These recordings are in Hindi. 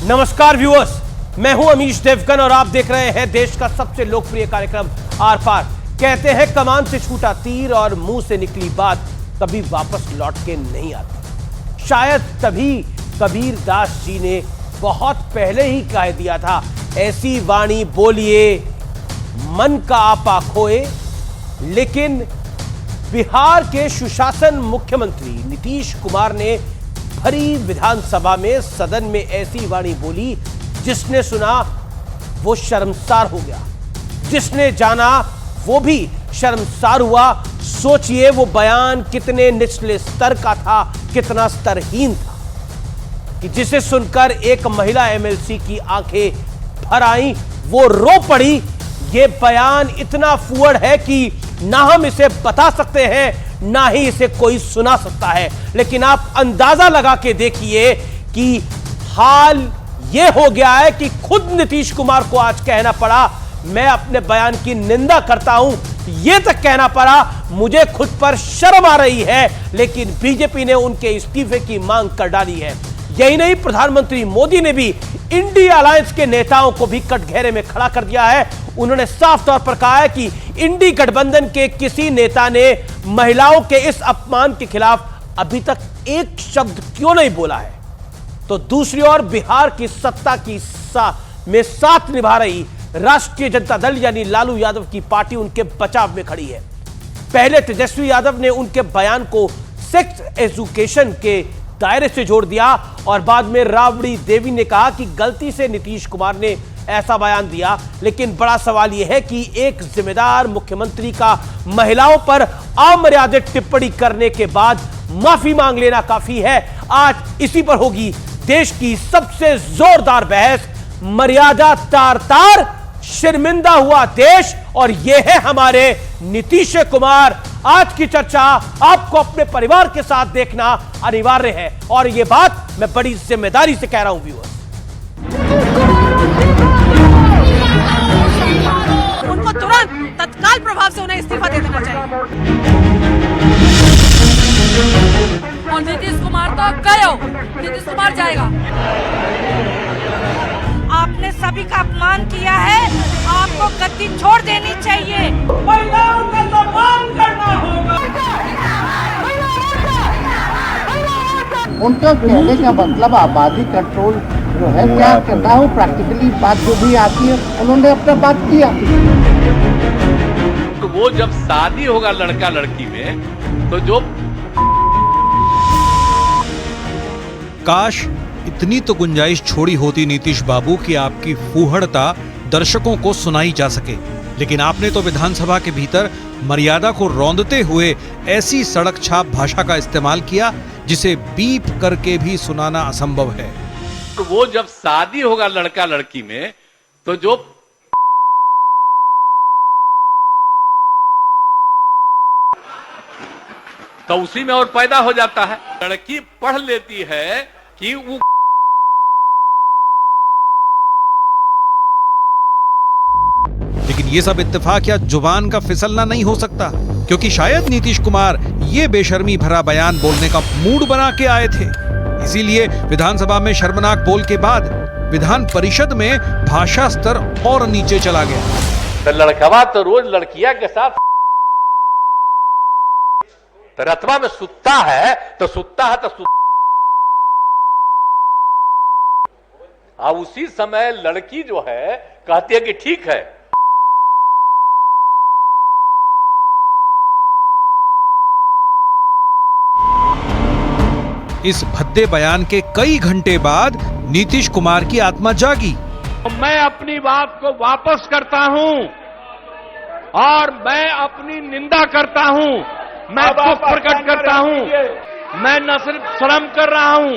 नमस्कार व्यूअर्स, मैं हूं अमीश देवगन और आप देख रहे हैं देश का सबसे लोकप्रिय कार्यक्रम आर पार। कहते हैं कमान से छूटा तीर और मुंह से निकली बात कभी वापस लौट के नहीं आती। शायद तभी कबीर दास जी ने बहुत पहले ही कह दिया था, ऐसी वाणी बोलिए मन का आपा खोए। लेकिन बिहार के सुशासन मुख्यमंत्री नीतीश कुमार ने भरी विधानसभा में सदन में ऐसी वाणी बोली, जिसने सुना वो शर्मसार हो गया, जिसने जाना वो भी शर्मसार हुआ। सोचिए वो बयान कितने निचले स्तर का था, कितना स्तरहीन था कि जिसे सुनकर एक महिला एमएलसी की आंखें भर आईं, वो रो पड़ी। ये बयान इतना फुअड़ है कि ना हम इसे बता सकते हैं, ना ही इसे कोई सुना सकता है। लेकिन आप अंदाजा लगा के देखिए कि हाल यह हो गया है कि खुद नीतीश कुमार को आज कहना पड़ा, मैं अपने बयान की निंदा करता हूं। यह तक कहना पड़ा, मुझे खुद पर शर्म आ रही है। लेकिन बीजेपी ने उनके इस्तीफे की मांग कर डाली है। यही नहीं, प्रधानमंत्री मोदी ने भी इंडिया अलायंस के नेताओं को भी कटघरे में खड़ा कर दिया है। उन्होंने साफ तौर पर कहा है कि इंडी गठबंधन के किसी नेता ने महिलाओं के इस अपमान के खिलाफ अभी तक एक शब्द क्यों नहीं बोला है। तो दूसरी ओर बिहार की सत्ता की में साथ निभा रही राष्ट्रीय जनता दल यानी लालू यादव की पार्टी उनके बचाव में खड़ी है। पहले तेजस्वी यादव ने उनके बयान को सेक्स एजुकेशन के दायरे से जोड़ दिया और बाद में राबड़ी देवी ने कहा कि गलती से नीतीश कुमार ने ऐसा बयान दिया। लेकिन बड़ा सवाल यह है कि एक जिम्मेदार मुख्यमंत्री का महिलाओं पर अमर्यादित टिप्पणी करने के बाद माफी मांग लेना काफी है। आज इसी पर होगी देश की सबसे जोरदार बहस। मर्यादा तार तार, शर्मिंदा हुआ देश, और यह है हमारे नीतीश कुमार। आज की चर्चा आपको अपने परिवार के साथ देखना अनिवार्य है और यह बात मैं बड़ी जिम्मेदारी से कह रहा हूं व्यूअर्स। उनको तुरंत तत्काल प्रभाव से उन्हें इस्तीफा दे देना चाहिए। और नीतीश कुमार तो गए हो, नीतीश कुमार जाएगा। आपने सभी का अपमान किया है, आपको गद्दी छोड़ देनी चाहिए। महिलाओं का सम्मान करना होगा। उनका कहने का मतलब आबादी कंट्रोल जो है क्या करना हो, प्रैक्टिकली बात जो भी आती है उन्होंने अपना बात किया। तो वो जब शादी होगा लड़का लड़की में, तो जो काश इतनी तो गुंजाइश छोड़ी होती नीतीश बाबू कि आपकी फूहड़ता दर्शकों को सुनाई जा सके। लेकिन आपने तो विधानसभा के भीतर मर्यादा को रौंदते हुए ऐसी सड़क छाप भाषा का इस्तेमाल किया जिसे बीप करके भी सुनाना असंभव है। तो वो जब शादी होगा लड़का लड़की में, तो जो तो उसी में और पैदा हो जाता है। लड़की पढ़ लेती है कि वो लेकिन ये सब इत्तेफाक या जुबान का फिसलना नहीं हो सकता, क्योंकि शायद नीतीश कुमार ये बेशर्मी भरा बयान बोलने का मूड बना के आए थे। इसीलिए विधानसभा में शर्मनाक बोल के बाद विधान परिषद में भाषा स्तर और नीचे चला गया। तो लड़कवा तो रोज लड़कियां के साथ तो रतवा में सुत्ता है तो उसी समय लड़की जो है कहती है कि ठीक है। इस भद्दे बयान के कई घंटे बाद नीतीश कुमार की आत्मा जागी। मैं अपनी बात को वापस करता हूं और मैं अपनी निंदा करता हूं, मैं दुख प्रकट करता हूं। मैं न सिर्फ शर्म कर रहा हूं,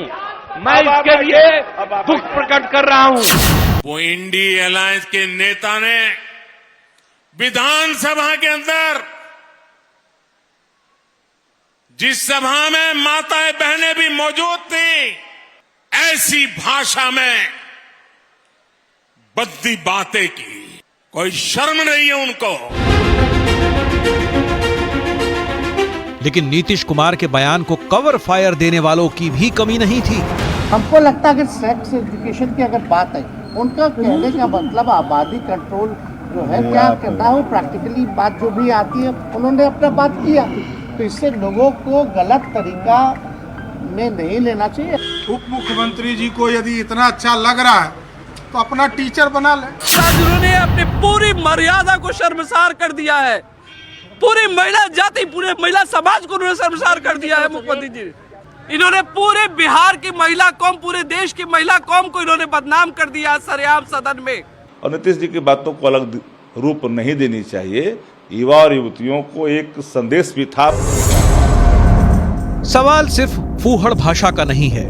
मैं इसके लिए दुख प्रकट कर रहा हूं। वो इंडी अलायंस के नेता ने विधानसभा के अंदर, जिस सभा में माताएं बहनें भी मौजूद थी, ऐसी भाषा में बद्दी बातें की। कोई शर्म नहीं है उनको। लेकिन नीतीश कुमार के बयान को कवर फायर देने वालों की भी कमी नहीं थी। हमको लगता है कि सेक्स एजुकेशन की अगर बात है, उनका कहने का मतलब आबादी कंट्रोल जो है क्या करना है, वो प्रैक्टिकली बात जो भी आती है उन्होंने अपना बात किया, तो इससे लोगों को गलत तरीका में नहीं लेना चाहिए। उप मुख्यमंत्री जी को यदि इतना अच्छा लग रहा है तो अपना टीचर बना ले। उन्होंने अपनी पूरी मर्यादा को शर्मसार कर दिया है, पूरी महिला जाति, पूरे महिला समाज को उन्होंने शर्मसार कर दिया है मुख्यमंत्री जी। इन्होंने पूरे बिहार की महिला कौम, पूरे देश की महिला कौम को इन्होंने बदनाम कर दिया सरेआम सदन में। और नीतीश जी की बातों को अलग रूप नहीं देनी चाहिए, युवा और युवतियों को एक संदेश भी था। सवाल सिर्फ फूहड़ भाषा का नहीं है,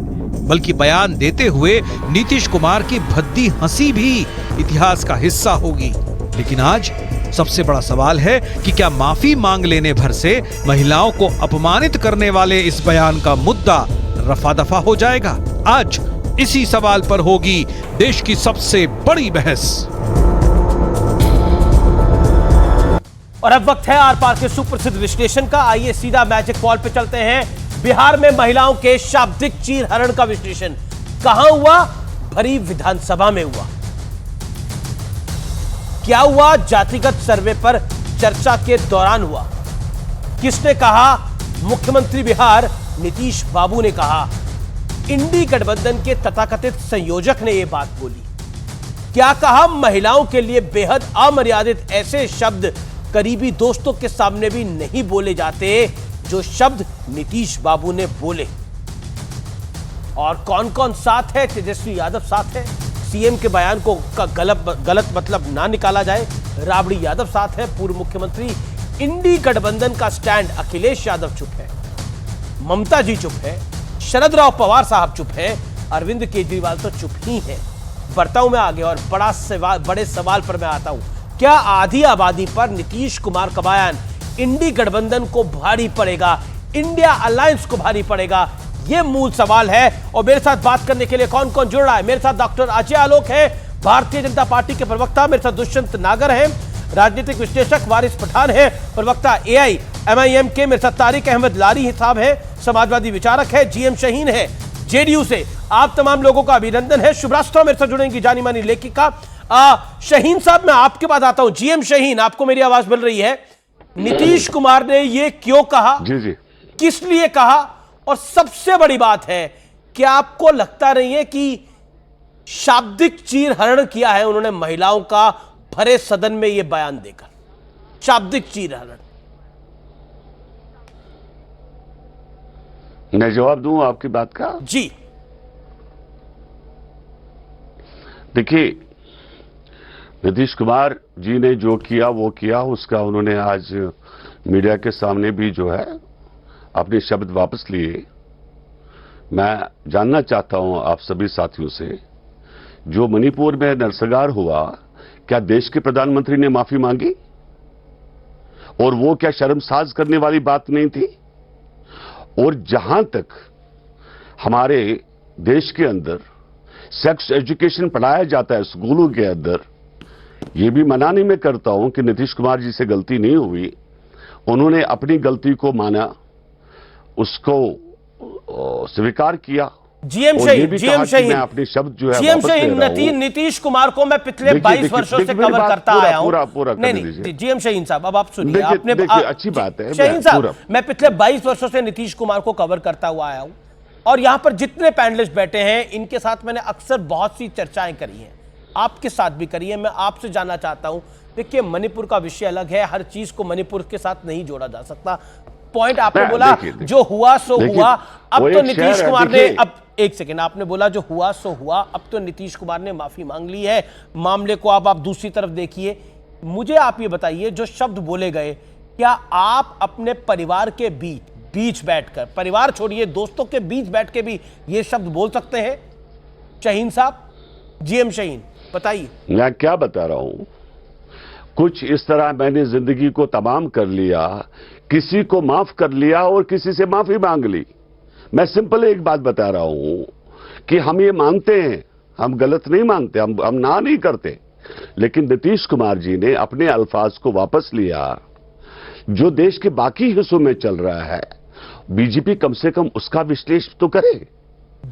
बल्कि बयान देते हुए नीतीश कुमार की भद्दी हंसी भी इतिहास का हिस्सा होगी। लेकिन आज सबसे बड़ा सवाल है कि क्या माफी मांग लेने भर से महिलाओं को अपमानित करने वाले इस बयान का मुद्दा रफा दफा हो जाएगा? आज इसी सवाल पर होगी देश की सबसे बड़ी बहस। और अब वक्त है आर पार के सुप्रसिद्ध विश्लेषण का। आइए सीधा मैजिक बॉल पे चलते हैं। बिहार में महिलाओं के शाब्दिक चीरहरण का विश्लेषण कहां हुआ? भरी विधानसभा में हुआ। क्या हुआ? जातिगत सर्वे पर चर्चा के दौरान हुआ। किसने कहा? मुख्यमंत्री बिहार नीतीश बाबू ने कहा। इंडी गठबंधन के तथाकथित संयोजक ने यह बात बोली। क्या कहा? महिलाओं के लिए बेहद अमर्यादित ऐसे शब्द करीबी दोस्तों के सामने भी नहीं बोले जाते जो शब्द नीतीश बाबू ने बोले। और कौन कौन साथ है? तेजस्वी यादव साथ है, सीएम के बयान को गलत मतलब ना निकाला जाए, राबड़ी यादव साथ है, पूर्व मुख्यमंत्री। इंडी गठबंधन का स्टैंड अखिलेश यादव चुप है, ममता जी चुप है, शरद राव पवार साहब चुप है, अरविंद केजरीवाल तो चुप ही है। बढ़ता हूं मैं आगे और बड़े सवाल पर मैं आता हूं। क्या आधी आबादी पर नीतीश कुमार का बयान इंडी गठबंधन को भारी पड़ेगा, इंडिया अलायंस को भारी पड़ेगा? यह मूल सवाल है। और मेरे साथ बात करने के लिए कौन कौन जुड़ रहा है? मेरे साथ डॉक्टर अजय आलोक है, भारतीय जनता पार्टी के प्रवक्ता। मेरे साथ दुष्यंत नागर है, राजनीतिक विश्लेषक। वारिस पठान है, प्रवक्ता AIMIM के। मेरे साथ तारिक अहमद लारी साहब है, समाजवादी विचारक है। GM शहीन है, JDU से। आप तमाम लोगों का अभिनंदन है। शुभ्रास्त्रा मेरे साथ जुड़ेंगी, जानी मानी लेखिका। शहीन साहब, मैं आपके पास आता हूं। GM शहीन, आपको मेरी आवाज मिल रही है? नीतीश कुमार ने यह क्यों कहा? जी, किस लिए कहा? और सबसे बड़ी बात है, क्या आपको लगता नहीं है कि शाब्दिक चीरहरण किया है उन्होंने महिलाओं का भरे सदन में यह बयान देकर? शाब्दिक चीरहरण। मैं जवाब दूं आपकी बात का? जी देखिए, नीतीश कुमार जी ने जो किया वो किया, उसका उन्होंने आज मीडिया के सामने भी जो है अपने शब्द वापस लिए। मैं जानना चाहता हूं आप सभी साथियों से, जो मणिपुर में नरसंहार हुआ, क्या देश के प्रधानमंत्री ने माफी मांगी? और वो क्या शर्मसार करने वाली बात नहीं थी? और जहां तक हमारे देश के अंदर सेक्स एजुकेशन पढ़ाया जाता है स्कूलों के अंदर, ये भी मना नहीं मैं करता हूं कि नीतीश कुमार जी से गलती नहीं हुई। उन्होंने अपनी गलती को माना, उसको स्वीकार किया। GM शहीन अपने शब्द जो है GM शहीन, नीतीश कुमार को मैं पिछले 22 वर्षों से कवर करता आया हूं। नहीं, GM शहीन साहब, अब आप सुनिए। आपने अच्छी बात है शहीन साहब, मैं पिछले 22 वर्षों से नीतीश कुमार को कवर करता हुआ आया हूं, और यहां पर जितने पैनलिस्ट बैठे हैं इनके साथ मैंने अक्सर बहुत सी चर्चाएं करी हैं, आपके साथ भी करी है। मैं आपसे जानना चाहता हूं, देखिए मणिपुर का विषय अलग है, हर चीज को मणिपुर के साथ नहीं जोड़ा जा सकता। पॉइंट आपने बोला जो हुआ सो हुआ। अब तो नीतीश कुमार ने, अब एक सेकेंड, आपने बोला जो हुआ सो हुआ, अब तो नीतीश कुमार ने माफी मांग ली है। मामले को आप दूसरी तरफ देखिए। मुझे आप ये बताइए, जो शब्द बोले गए, क्या आप अपने परिवार के बीच बैठकर, परिवार छोड़िए दोस्तों के बीच बैठ के भी ये शब्द बोल सकते हैं? शहीन साहब, GM शहीन, बताइए। मैं क्या बता रहा हूं, कुछ इस तरह मैंने जिंदगी को तमाम कर लिया, किसी को माफ कर लिया और किसी से माफी मांग ली। मैं सिंपल एक बात बता रहा हूं कि हम ये मानते हैं, हम गलत नहीं मानते, हम ना नहीं करते, लेकिन नीतीश कुमार जी ने अपने अल्फाज को वापस लिया। जो देश के बाकी हिस्सों में चल रहा है, बीजेपी कम से कम उसका विश्लेषण तो करे।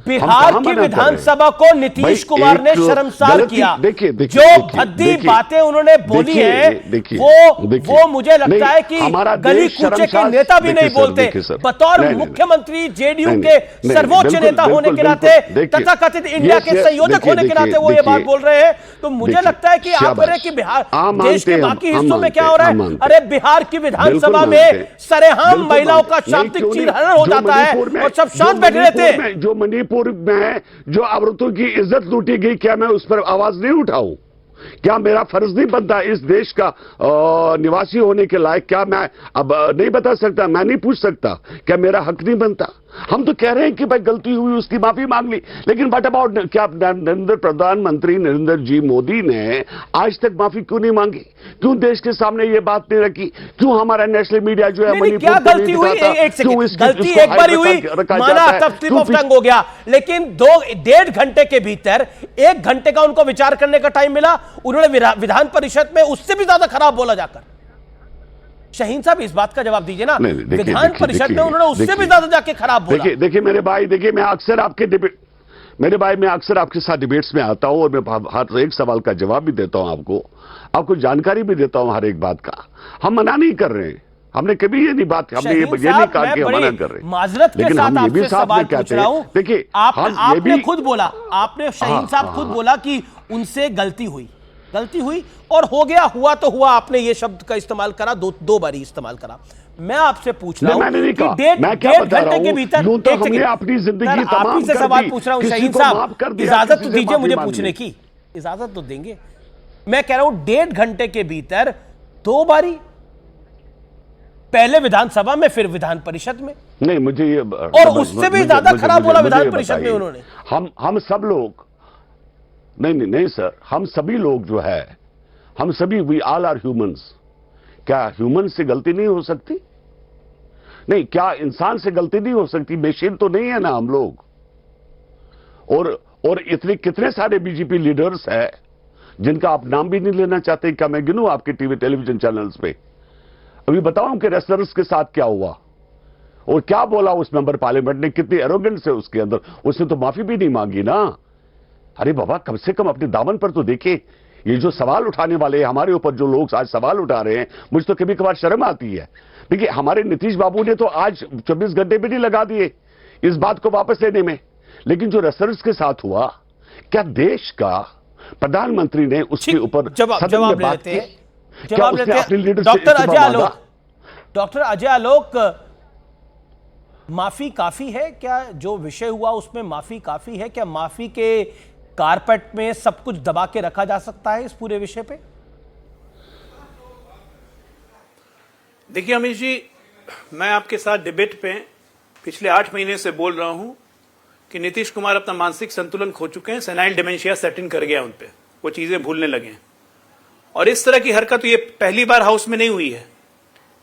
बिहार की विधानसभा को नीतीश कुमार ने शर्मसार किया। जो भद्दी बातें उन्होंने बोली है वो मुझे लगता है कि गली कूचे के नेता भी नहीं बोलते। बतौर मुख्यमंत्री जेडीयू के सर्वोच्च नेता होने के नाते तथा कथित इंडिया के संयोजक होने के नाते वो ये बात बोल रहे हैं। तो मुझे लगता है कि आप कह रहे हैं कि बिहार देश के बाकी हिस्सों में क्या हो रहा है। अरे बिहार की विधानसभा में सरेआम महिलाओं का शाब्दिक चीरहरण हो जाता है और सब शांत बैठे रहते हैं। जो मणिपुर में जो औरतों की इज्जत लूटी गई, क्या मैं उस पर आवाज नहीं उठाऊं? क्या मेरा फर्ज नहीं बनता इस देश का निवासी होने के लायक? क्या मैं अब नहीं बता सकता? मैं नहीं पूछ सकता? क्या मेरा हक नहीं बनता? हम तो कह रहे हैं कि भाई गलती हुई, उसकी माफी मांग ली, लेकिन व्हाट अबाउट क्या प्रधानमंत्री नरेंद्र जी मोदी ने आज तक माफी क्यों नहीं मांगी? क्यों देश के सामने ये बात नहीं रखी? क्यों हमारा नेशनल मीडिया जो है मणिपुर क्या गलती हुई? गलती एक बार हुई, माना तब स्लिप ऑफ टंग हो गया, लेकिन 1.5 घंटे के भीतर 1 घंटे का उनको विचार करने का टाइम मिला। उन्होंने विधान परिषद में उससे भी ज्यादा खराब बोला जाकर। शाहीन साहब इस बात का जवाब दीजिए ना, विधान परिषद में उन्होंने उससे भी ज्यादा जाके खराब बोला। देखिए मेरे भाई, देखिए मैं अक्सर आपके साथ डिबेट्स में आता हूं और मैं हर एक सवाल का जवाब भी देता हूं, आपको जानकारी भी देता हूं हर एक बात का। हम मना नहीं कर रहे हैं, हमने कभी ये नहीं बात, हमने ये नहीं कहा कि हम मना कर रहे हैं, माजरत के साथ आपसे सवाल पूछ रहा हूं। देखिए आपने खुद बोला, आपने शाहीन साहब खुद बोला कि उनसे गलती हुई और हो गया, हुआ तो हुआ। आपने ये शब्द का इस्तेमाल करा, दो बारी इस्तेमाल करा। मैं आपसे पूछ रहा हूं कि 1.5 घंटे के भीतर अपनी जिंदगी आप ही से सवाल पूछ रहा हूं शाहीन साहब, इजाजत तो दीजिए मुझे पूछने की, इजाजत तो देंगे। मैं कह रहा हूं 1.5 घंटे के भीतर 2 बारी, पहले विधानसभा में फिर विधान परिषद में। नहीं मुझे ये और उससे भी ज्यादा खराब बोला विधान परिषद में उन्होंने। हम सब लोग नहीं सर, हम सभी लोग जो है, हम सभी वी ऑल आर ह्यूमंस। क्या ह्यूमन से गलती नहीं हो सकती? नहीं, क्या इंसान से गलती नहीं हो सकती? मशीन तो नहीं है ना हम लोग। और इतने कितने सारे बीजेपी लीडर्स हैं जिनका आप नाम भी नहीं लेना चाहते। क्या मैं गिनूं आपके टेलीविजन चैनल्स पे? अभी बताऊं कि रेसलर्स के साथ क्या हुआ और क्या बोला उस मेंबर पार्लियामेंट ने, कितनी एरोगेंस है उसके अंदर। उसने तो माफी भी नहीं मांगी ना। अरे बाबा, कम से कम अपने दामन पर तो देखे। ये जो सवाल उठाने वाले हमारे ऊपर जो लोग आज सवाल उठा रहे हैं, मुझे तो कभी कभार शर्म आती है। देखिए हमारे नीतीश बाबू ने तो आज 24 घंटे भी नहीं लगा दिए इस बात को वापस लेने में, लेकिन जो रेसलर्स के साथ हुआ, क्या देश का प्रधानमंत्री ने उसके ऊपर जवाब लेते हैं? डॉक्टर अजय आलोक, माफी काफी है क्या? जो विषय हुआ उसमें माफी काफी है क्या? माफी के कारपेट में सब कुछ दबा के रखा जा सकता है इस पूरे विषय पे? देखिए अमित जी, मैं आपके साथ डिबेट पे पिछले 8 महीने से बोल रहा हूं कि नीतीश कुमार अपना मानसिक संतुलन खो चुके हैं। सेनाइल डिमेंशिया सेट इन कर गया उन पे, वो चीजें भूलने लगे हैं। और इस तरह की हरकत ये पहली बार हाउस में नहीं हुई है।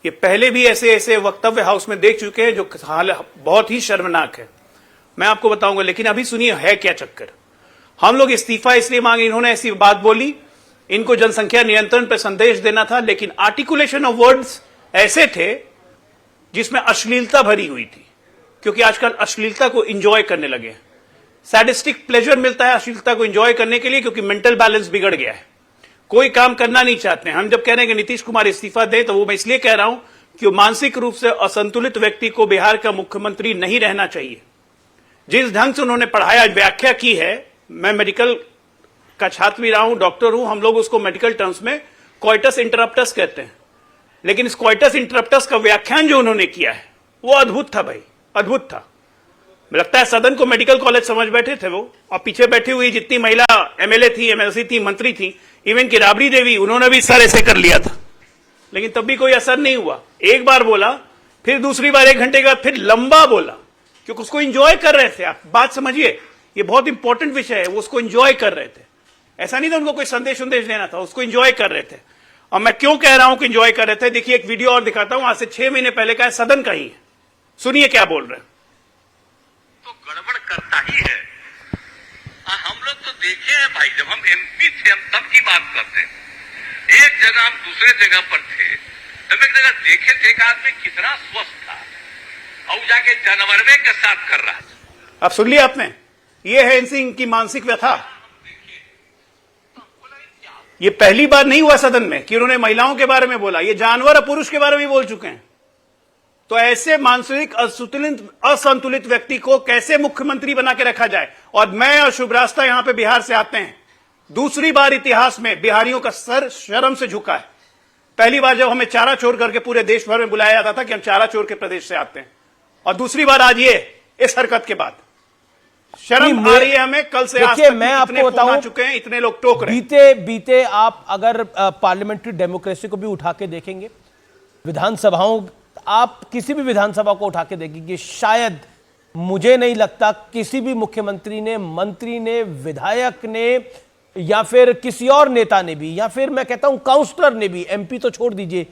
ये पहले भी ऐसे वक्तव्य हाउस में देख चुके हैं जो हाल बहुत ही शर्मनाक है। मैं आपको बताऊंगा, लेकिन अभी सुनिए है क्या चक्कर। हम लोग इस्तीफा इसलिए मांगे, इन्होंने ऐसी बात बोली, इनको जनसंख्या नियंत्रण पर संदेश देना था, लेकिन आर्टिकुलेशन ऑफ वर्ड्स ऐसे थे जिसमें अश्लीलता भरी हुई थी, क्योंकि आजकल अश्लीलता को एंजॉय करने लगे। सैडिस्टिक प्लेजर मिलता है अश्लीलता को एंजॉय करने के लिए, क्योंकि मेंटल बैलेंस बिगड़ गया है, कोई काम करना नहीं चाहते हैं। हम जब कह रहे हैं कि नीतीश कुमार इस्तीफा दे, तो वो मैं इसलिए कह रहा हूं कि मानसिक रूप से असंतुलित व्यक्ति को बिहार का मुख्यमंत्री नहीं रहना चाहिए। जिस ढंग से उन्होंने पढ़ाया, व्याख्या की है, मैं मेडिकल का छात्र भी रहा हूं, डॉक्टर हूं, हम लोग उसको मेडिकल टर्म्स में कोइटस इंटरप्टस कहते हैं, लेकिन इस कोइटस इंटरप्टस का व्याख्यान जो उन्होंने किया है वो अद्भुत था भाई, अद्भुत था। मुझे लगता है सदन को मेडिकल कॉलेज समझ बैठे थे वो, और पीछे बैठी हुई जितनी महिला एमएलए थी, एमएलसी थी, मंत्री थी, इवन की राबड़ी देवी, उन्होंने भी सर ऐसे कर लिया था, लेकिन तब भी कोई असर नहीं हुआ। एक बार बोला, फिर दूसरी बार 1 घंटे के बाद फिर लंबा बोला, क्योंकि उसको एंजॉय कर रहे थे। आप बात समझिए, ये बहुत इंपॉर्टेंट विषय है, वो उसको एंजॉय कर रहे थे। ऐसा नहीं था उनको कोई संदेश देना था, उसको एंजॉय कर रहे थे। और मैं क्यों कह रहा हूं कि एंजॉय कर रहे थे, देखिए एक वीडियो और दिखाता हूं, आज से 6 महीने पहले का है, सदन का ही है, सुनिए क्या बोल रहे हैं। तो गड़बड़ करता ही है। हम लोग तो देखे हैं भाई, जब हम एमपी थे हम तब की बात करते हैं, एक जगह हम दूसरे जगह पर थे, तब एक जगह देखे थे एक आदमी कितना स्वस्थ था और जाके जानवरवे के साथ कर रहा था। अब सुन लिया आपने, ये है इनकी मानसिक व्यथा। ये पहली बार नहीं हुआ सदन में कि उन्होंने महिलाओं के बारे में बोला, ये जानवर और पुरुष के बारे में बोल चुके हैं। तो ऐसे मानसिक असंतुलित व्यक्ति को कैसे मुख्यमंत्री बना के रखा जाए? और मैं और शुभ रास्ता यहां पे बिहार से आते हैं, दूसरी बार इतिहास में बिहारियों का सर शर्म से झुका है। पहली बार जब हमें चारा चोर करके पूरे देश भर में बुलाया जाता था कि हम चारा चोर के प्रदेश से आते हैं, और दूसरी बार आज ये इस हरकत के बाद शर्म आ रही है हमें। कल से आज तक मैं आपको बताऊं, चुके हैं, इतने लोग टोक रहे हैं। बीते आप अगर पार्लियामेंट्री डेमोक्रेसी को भी उठा के देखेंगे, विधानसभाओं, आप किसी भी विधानसभा को उठा के देखेंगे, शायद मुझे नहीं लगता किसी भी मुख्यमंत्री ने, मंत्री ने, विधायक ने या फिर किसी और नेता ने भी, या फिर मैं कहता हूं काउंसलर ने भी, एमपी तो छोड़ दीजिए,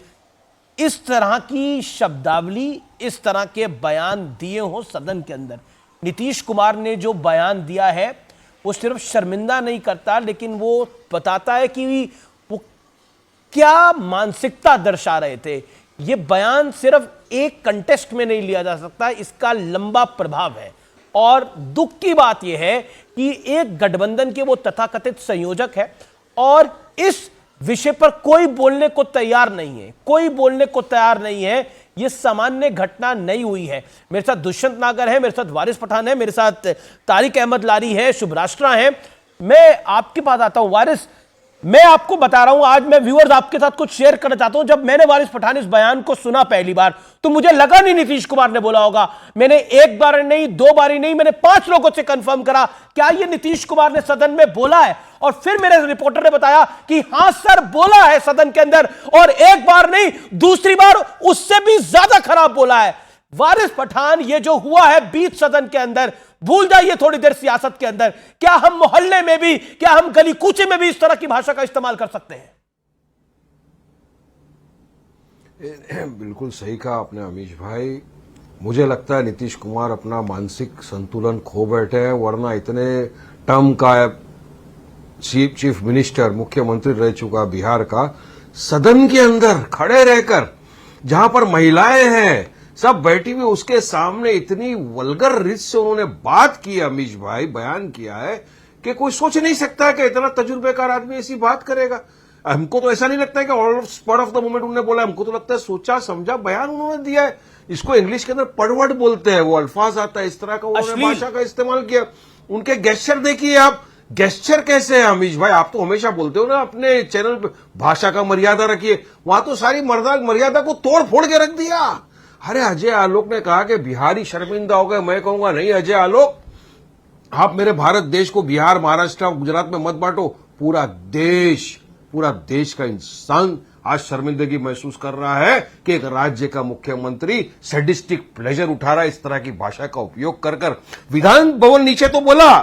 इस तरह की शब्दावली, इस तरह के बयान दिए हो सदन के अंदर। नीतीश कुमार ने जो बयान दिया है वो सिर्फ शर्मिंदा नहीं करता, लेकिन वो बताता है कि वो क्या मानसिकता दर्शा रहे थे। ये बयान सिर्फ एक कंटेस्ट में नहीं लिया जा सकता, इसका लंबा प्रभाव है। और दुख की बात यह है कि एक गठबंधन के वो तथाकथित संयोजक है और इस विषय पर कोई बोलने को तैयार नहीं है, कोई बोलने को तैयार नहीं है। ये सामान्य घटना नहीं हुई है। मेरे साथ दुष्यंत नागर है, मेरे साथ वारिस पठान है, मेरे साथ तारिक अहमद लारी है, शुभ राष्ट्रा है। मैं आपके पास आता हूं वारिस, मैं आपको बता रहा हूं, आज मैं व्यूअर्स आपके साथ कुछ शेयर करना चाहता हूं। जब मैंने वारिस पठान इस बयान को सुना पहली बार, तो मुझे लगा नहीं नीतीश कुमार ने बोला होगा। मैंने एक बार नहीं, दो बार नहीं, मैंने 5 लोगों से कंफर्म करा क्या ये नीतीश कुमार ने सदन में बोला है, और फिर मेरे रिपोर्टर ने बताया कि हां सर बोला है सदन के अंदर, और एक बार नहीं दूसरी बार उससे भी ज्यादा खराब बोला है। वारिस पठान, ये जो हुआ है बीच सदन के अंदर, भूल जाइए थोड़ी देर सियासत के अंदर, क्या हम मोहल्ले में भी, क्या हम गली कूचे में भी इस तरह की भाषा का इस्तेमाल कर सकते हैं? बिल्कुल सही कहा आपने अमीश भाई। मुझे लगता है नीतीश कुमार अपना मानसिक संतुलन खो बैठे हैं, वरना इतने टर्म का चीफ मिनिस्टर, मुख्यमंत्री रह चुका बिहार का, सदन के अंदर खड़े रहकर, जहां पर महिलाएं हैं सब बैठी हुई, उसके सामने इतनी वल्गर रीत से उन्होंने बात की अमीश भाई, बयान किया है कि कोई सोच नहीं सकता कि इतना तजुर्बेकार आदमी ऐसी बात करेगा। हमको तो ऐसा नहीं लगता है कि all spot of the moment उन्होंने बोला, हमको तो लगता है सोचा समझा बयान उन्होंने दिया है। इसको इंग्लिश के अंदर पड़वड़ बोलते हैं, वो अल्फाज आता है, इस तरह का उन्होंने भाषा का इस्तेमाल किया। उनके गेस्चर देखिए आप, गेस्चर कैसे है अमीश भाई? आप तो हमेशा बोलते हो ना अपने चैनल पे भाषा का मर्यादा रखिए, वहां तो सारी मर्यादा को तोड़ फोड़ के रख दिया। अरे अजय आलोक ने कहा कि बिहारी शर्मिंदा हो गए, मैं कहूंगा नहीं अजय आलोक, आप मेरे भारत देश को बिहार, महाराष्ट्र और गुजरात में मत बांटो, पूरा देश का इंसान आज शर्मिंदगी महसूस कर रहा है कि एक राज्य का मुख्यमंत्री सैडिस्टिक प्लेजर उठा रहा है इस तरह की भाषा का उपयोग कर। विधान भवन नीचे तो बोला,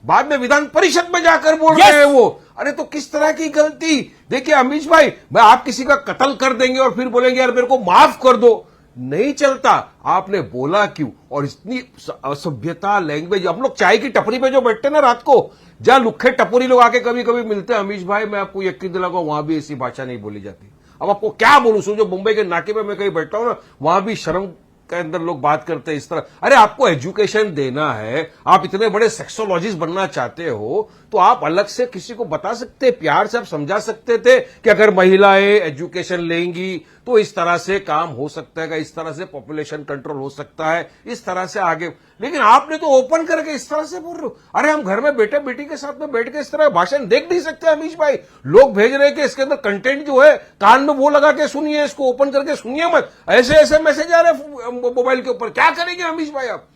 बाद में विधान परिषद में जाकर बोल रहे हैं वो। अरे तो किस तरह की गलती? देखिए अमीश भाई, मैं आप किसी का कत्ल कर देंगे और फिर बोलेंगे यार मेरे को माफ कर दो, नहीं चलता। आपने बोला क्यों? और इतनी असभ्यता, लैंग्वेज। हम लोग चाय की टपरी पे जो बैठते ना रात को, जहां लुखे टपोरी लोग आके कभी कभी मिलते हैं अमीश भाई, मैं आपको यकीन दिलाऊंगा वहां भी ऐसी भाषा नहीं बोली जाती। अब आपको क्या बोलूं, जो मुंबई के नाके पे मैं कहीं बैठता हूं ना, वहां भी शर्म के अंदर लोग बात करते हैं इस तरह। अरे आपको एजुकेशन देना है, आप इतने बड़े सेक्सोलॉजिस्ट बनना चाहते हो, तो आप अलग से किसी को बता सकते, प्यार से आप समझा सकते थे कि अगर महिलाएं एजुकेशन लेंगी तो इस तरह से काम हो सकता है, इस तरह से पॉपुलेशन कंट्रोल हो सकता है, इस तरह से आगे। लेकिन आपने तो ओपन करके इस तरह से बोल रहे हो। अरे हम घर में बेटे बेटी के साथ में बैठ के इस तरह भाषण देख नहीं सकते अमीश भाई? लोग भेज रहे हैं कि इसके अंदर कंटेंट जो है कान में वो लगा के सुनिए, इसको ओपन करके सुनिए मत, ऐसे ऐसे मैसेज आ रहे मोबाइल के ऊपर। क्या करेंगे अमीश भाई आप?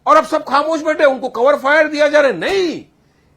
और अब सब खामोश बैठे, उनको कवर फायर दिया जा रहा है। नहीं,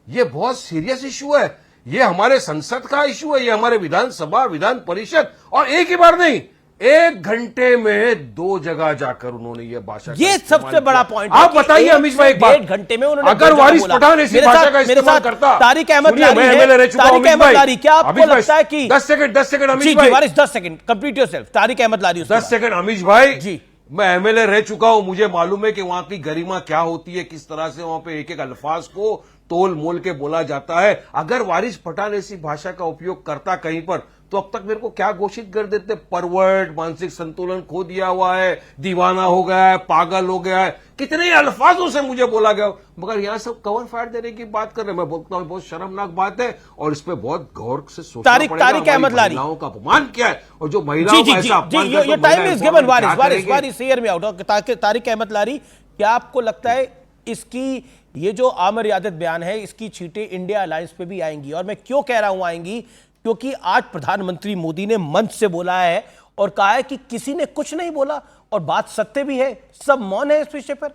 ये बहुत सीरियस इश्यू है, ये हमारे संसद का इश्यू है, ये हमारे विधानसभा, विधान परिषद, और एक ही बार नहीं, 1 घंटे में 2 जगह जाकर उन्होंने ये भाषा, ये सबसे बड़ा पॉइंट। आप बताइए अमीश भाई, 1.5 घंटे में उन्होंने, अगर वारिस पठान ऐसी भाषा का इस्तेमाल करता। तारिक अहमद लारी, क्या आपको लगता है कि 10 सेकंड अमीश भाई, Waris 10 second, complete yourself. Tariq Ahmad Lari 10 second Amish भाई जी। मैं एमएलए रह चुका हूं, मुझे मालूम है कि वहां की गरिमा क्या होती है, किस तरह से वहां पे एक एक अल्फाज को तोल मोल के बोला जाता है। अगर वारिस पठान ऐसी भाषा का उपयोग करता कहीं पर, तो अब तक मेरे को क्या घोषित कर देते, परवर्ट, मानसिक संतुलन खो दिया हुआ है, दीवाना हो गया है, पागल हो गया है, कितने अल्फाजों से मुझे बोला गया, मगर यहां सब कवर फायर देने की बात कर रहे हैं। मैं बोलता हूं बहुत शर्मनाक बात है और इस पे बहुत गौर से सोचना पड़ेगा। तारिक अहमद लारी, महिलाओं का अपमान क्या है और जो महिलाओं का ऐसा अपमान करते हैं, time is given, Waris hear me out. Tariq Ahmad Lari, क्या आपको लगता है इसकी ये जो अमर्यादित बयान है इसकी छींटें इंडिया अलायंस पे भी आएंगी? और मैं क्यों कह रहा हूं आएंगी, क्योंकि आज प्रधानमंत्री मोदी ने मंच से बोला है और कहा है कि किसी ने कुछ नहीं बोला, और बात सत्य भी है, सब मौन है इस विषय पर।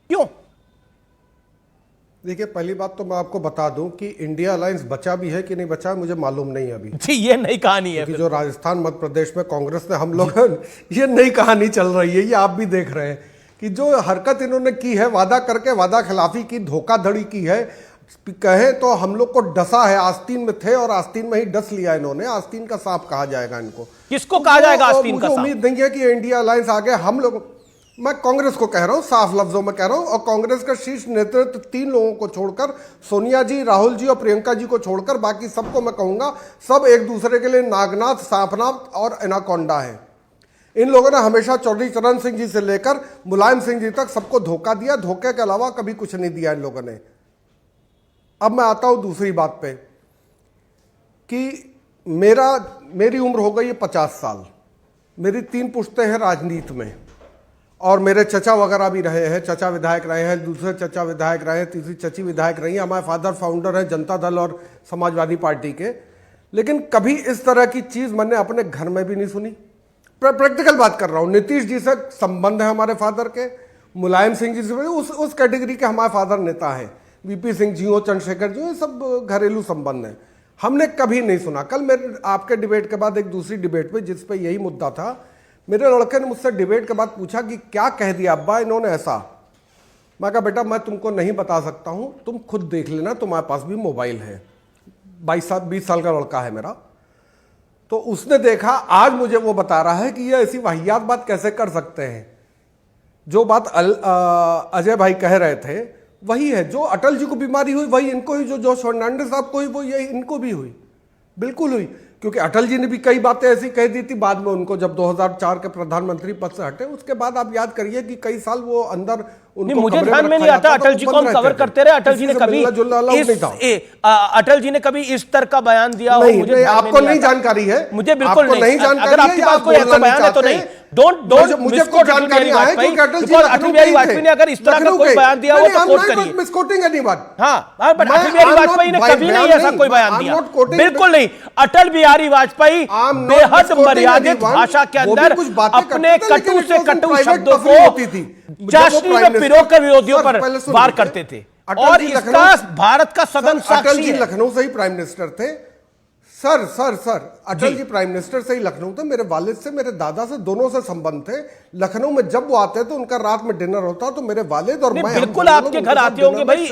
क्यों? देखिए, पहली बात तो मैं आपको बता दूं कि इंडिया अलायंस बचा भी है कि नहीं बचा मुझे मालूम नहीं अभी जी, ये नई कहानी है। जो राजस्थान मध्य प्रदेश में कांग्रेस ने हम लोग ये नई कहानी चल रही है, ये आप भी देख रहे हैं कि जो हरकत इन्होंने की है, वादा करके वादा खिलाफी की, धोखाधड़ी की है, कहे तो हम लोग को डसा है। आस्तीन में थे और आस्तीन में ही डस लिया इन्होंने। आस्तीन का सांप कहा जाएगा इनको। किसको कहा जाएगा आस्तीन का सांप? उम्मीद नहीं है कि इंडिया अलायंस आगे हम लोग, मैं कांग्रेस को कह रहा हूं, साफ लफ्जों में कह रहा हूं, और कांग्रेस का शीर्ष नेतृत्व 3 लोगों को छोड़कर, सोनिया जी, राहुल जी और प्रियंका जी को छोड़कर, बाकी सबको मैं कहूंगा सब एक दूसरे के लिए नागनाथ, सांपनाथ और एनाकोंडा है। इन लोगों ने हमेशा चौधरी चरण सिंह जी से लेकर मुलायम सिंह जी तक सबको धोखा दिया, धोखे के अलावा कभी कुछ नहीं दिया इन लोगों ने। अब मैं आता हूं दूसरी बात पे कि मेरी उम्र हो गई है 50 साल, मेरी 3 पुश्तें हैं राजनीति में, और मेरे चचा वगैरह भी रहे हैं, चचा विधायक रहे हैं, दूसरे चचा विधायक रहे हैं, तीसरी चची विधायक रही है, हमारे फादर फाउंडर हैं जनता दल और समाजवादी पार्टी के। लेकिन कभी इस तरह की चीज मैंने अपने घर में भी नहीं सुनी। प्रैक्टिकल बात कर रहा हूं। नीतीश जी से संबंध है हमारे फादर के, मुलायम सिंह जी से उस कैटेगरी के हमारे फादर नेता हैं, वीपी सिंह जी हो, चंद्रशेखर जी हो, ये सब घरेलू संबंध है। हमने कभी नहीं सुना। कल मेरे आपके डिबेट के बाद एक दूसरी डिबेट पे जिस पे यही मुद्दा था, मेरे लड़के ने मुझसे डिबेट के बाद पूछा कि क्या कह दिया अब्बा इन्होंने ऐसा। मैं कहा बेटा मैं तुमको नहीं बता सकता हूं, तुम खुद देख लेना, तुम्हारे पास भी मोबाइल है। 20 साल का लड़का है मेरा। तो उसने देखा, आज मुझे वो बता रहा है कि ये ऐसी वाहियात बात कैसे कर सकते हैं। जो बात अजय भाई कह रहे थे वही है, जो अटल जी को बीमारी हुई वही इनको हुई, जो जॉर्ज फर्नांडिस साहब को हुई वो ये इनको भी हुई, बिल्कुल हुई। क्योंकि अटल जी ने भी कई बातें ऐसी कह दी थी बाद में उनको, जब 2004 के प्रधानमंत्री पद से हटे। उसके बाद आप याद करिए कि कई साल वो अंदर उनको मुझे ध्यान में नहीं आता, अटल जी को हम कवर करते रहे। अटल जी ने कभी इस तरह का बयान दिया हो? मुझे आपको नहीं जानकारी है, मुझे बिल्कुल नहीं जानकारी। अगर आपके पास कोई ऐसा बयान है तो नहीं, मुझे को जानकारी है क्योंकि अटल बिहारी वाजपेयी ने अगर इस तरह का कोई बयान दिया हो तो कोट करिए। मिसकोटिंग एनीवन। हाँ, अटल बिहारी वाजपेयी ने कभी नहीं ऐसा कोई बयान दिया, बिल्कुल नहीं। अटल बिहारी वाजपेयी बेहद मर्यादित भाषा के अंदर अपने कटु से कटु शब्दों को चाशनी में पिरोकर विरोधियों पर वार करते थे, और इसका भारत का सदन साक्षी है। अटल जी लखनऊ से ही प्राइम मिनिस्टर थे। Sir Atal ji prime minister से ही लखनऊ थे। मेरे वालिद से, मेरे दादा से, दोनों से संबंध थे। लखनऊ में जब वो आते तो उनका रात में डिनर होता, तो मेरे वालिद और मैं बिल्कुल आपके घर आते होंगे भाई,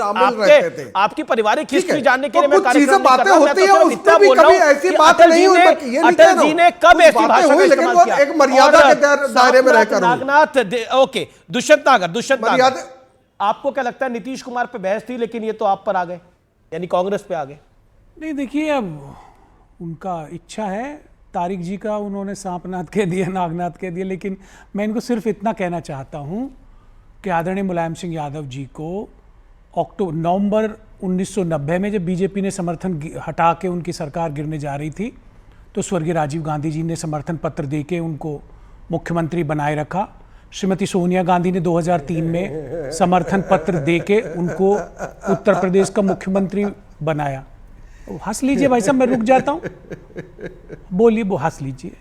आपकी पारिवारिक हिस्ट्री जानने के लिए मैं कार्यक्रम बातें होती है, उसमें भी कभी ऐसी बात नहीं हुई। अटल जी ने कब ऐसी भाषा का इस्तेमाल किया? एक मर्यादा के दायरे में रहकर। नागनाथ, ओके, दुष्यंत नागर, आपको क्या लगता है? नीतीश कुमार पे बहस थी लेकिन ये तो आप पर आ गए, यानी कांग्रेस पे आ गए। नहीं, देखिए अब उनका इच्छा है, तारिक जी का उन्होंने सांपनाथ कह दिया, नागनाथ कह दिया, लेकिन मैं इनको सिर्फ इतना कहना चाहता हूं कि आदरणीय मुलायम सिंह यादव जी को नवंबर 1990 में जब बीजेपी ने समर्थन हटा के उनकी सरकार गिरने जा रही थी, तो स्वर्गीय राजीव गांधी जी ने समर्थन पत्र देके उनको मुख्यमंत्री बनाए रखा। श्रीमती सोनिया गांधी ने 2003 में समर्थन पत्र देके उनको उत्तर प्रदेश का मुख्यमंत्री बनाया। हंस लीजिए भाई साहब, मैं रुक जाता हूं, बोलिए, वो हंस लीजिए।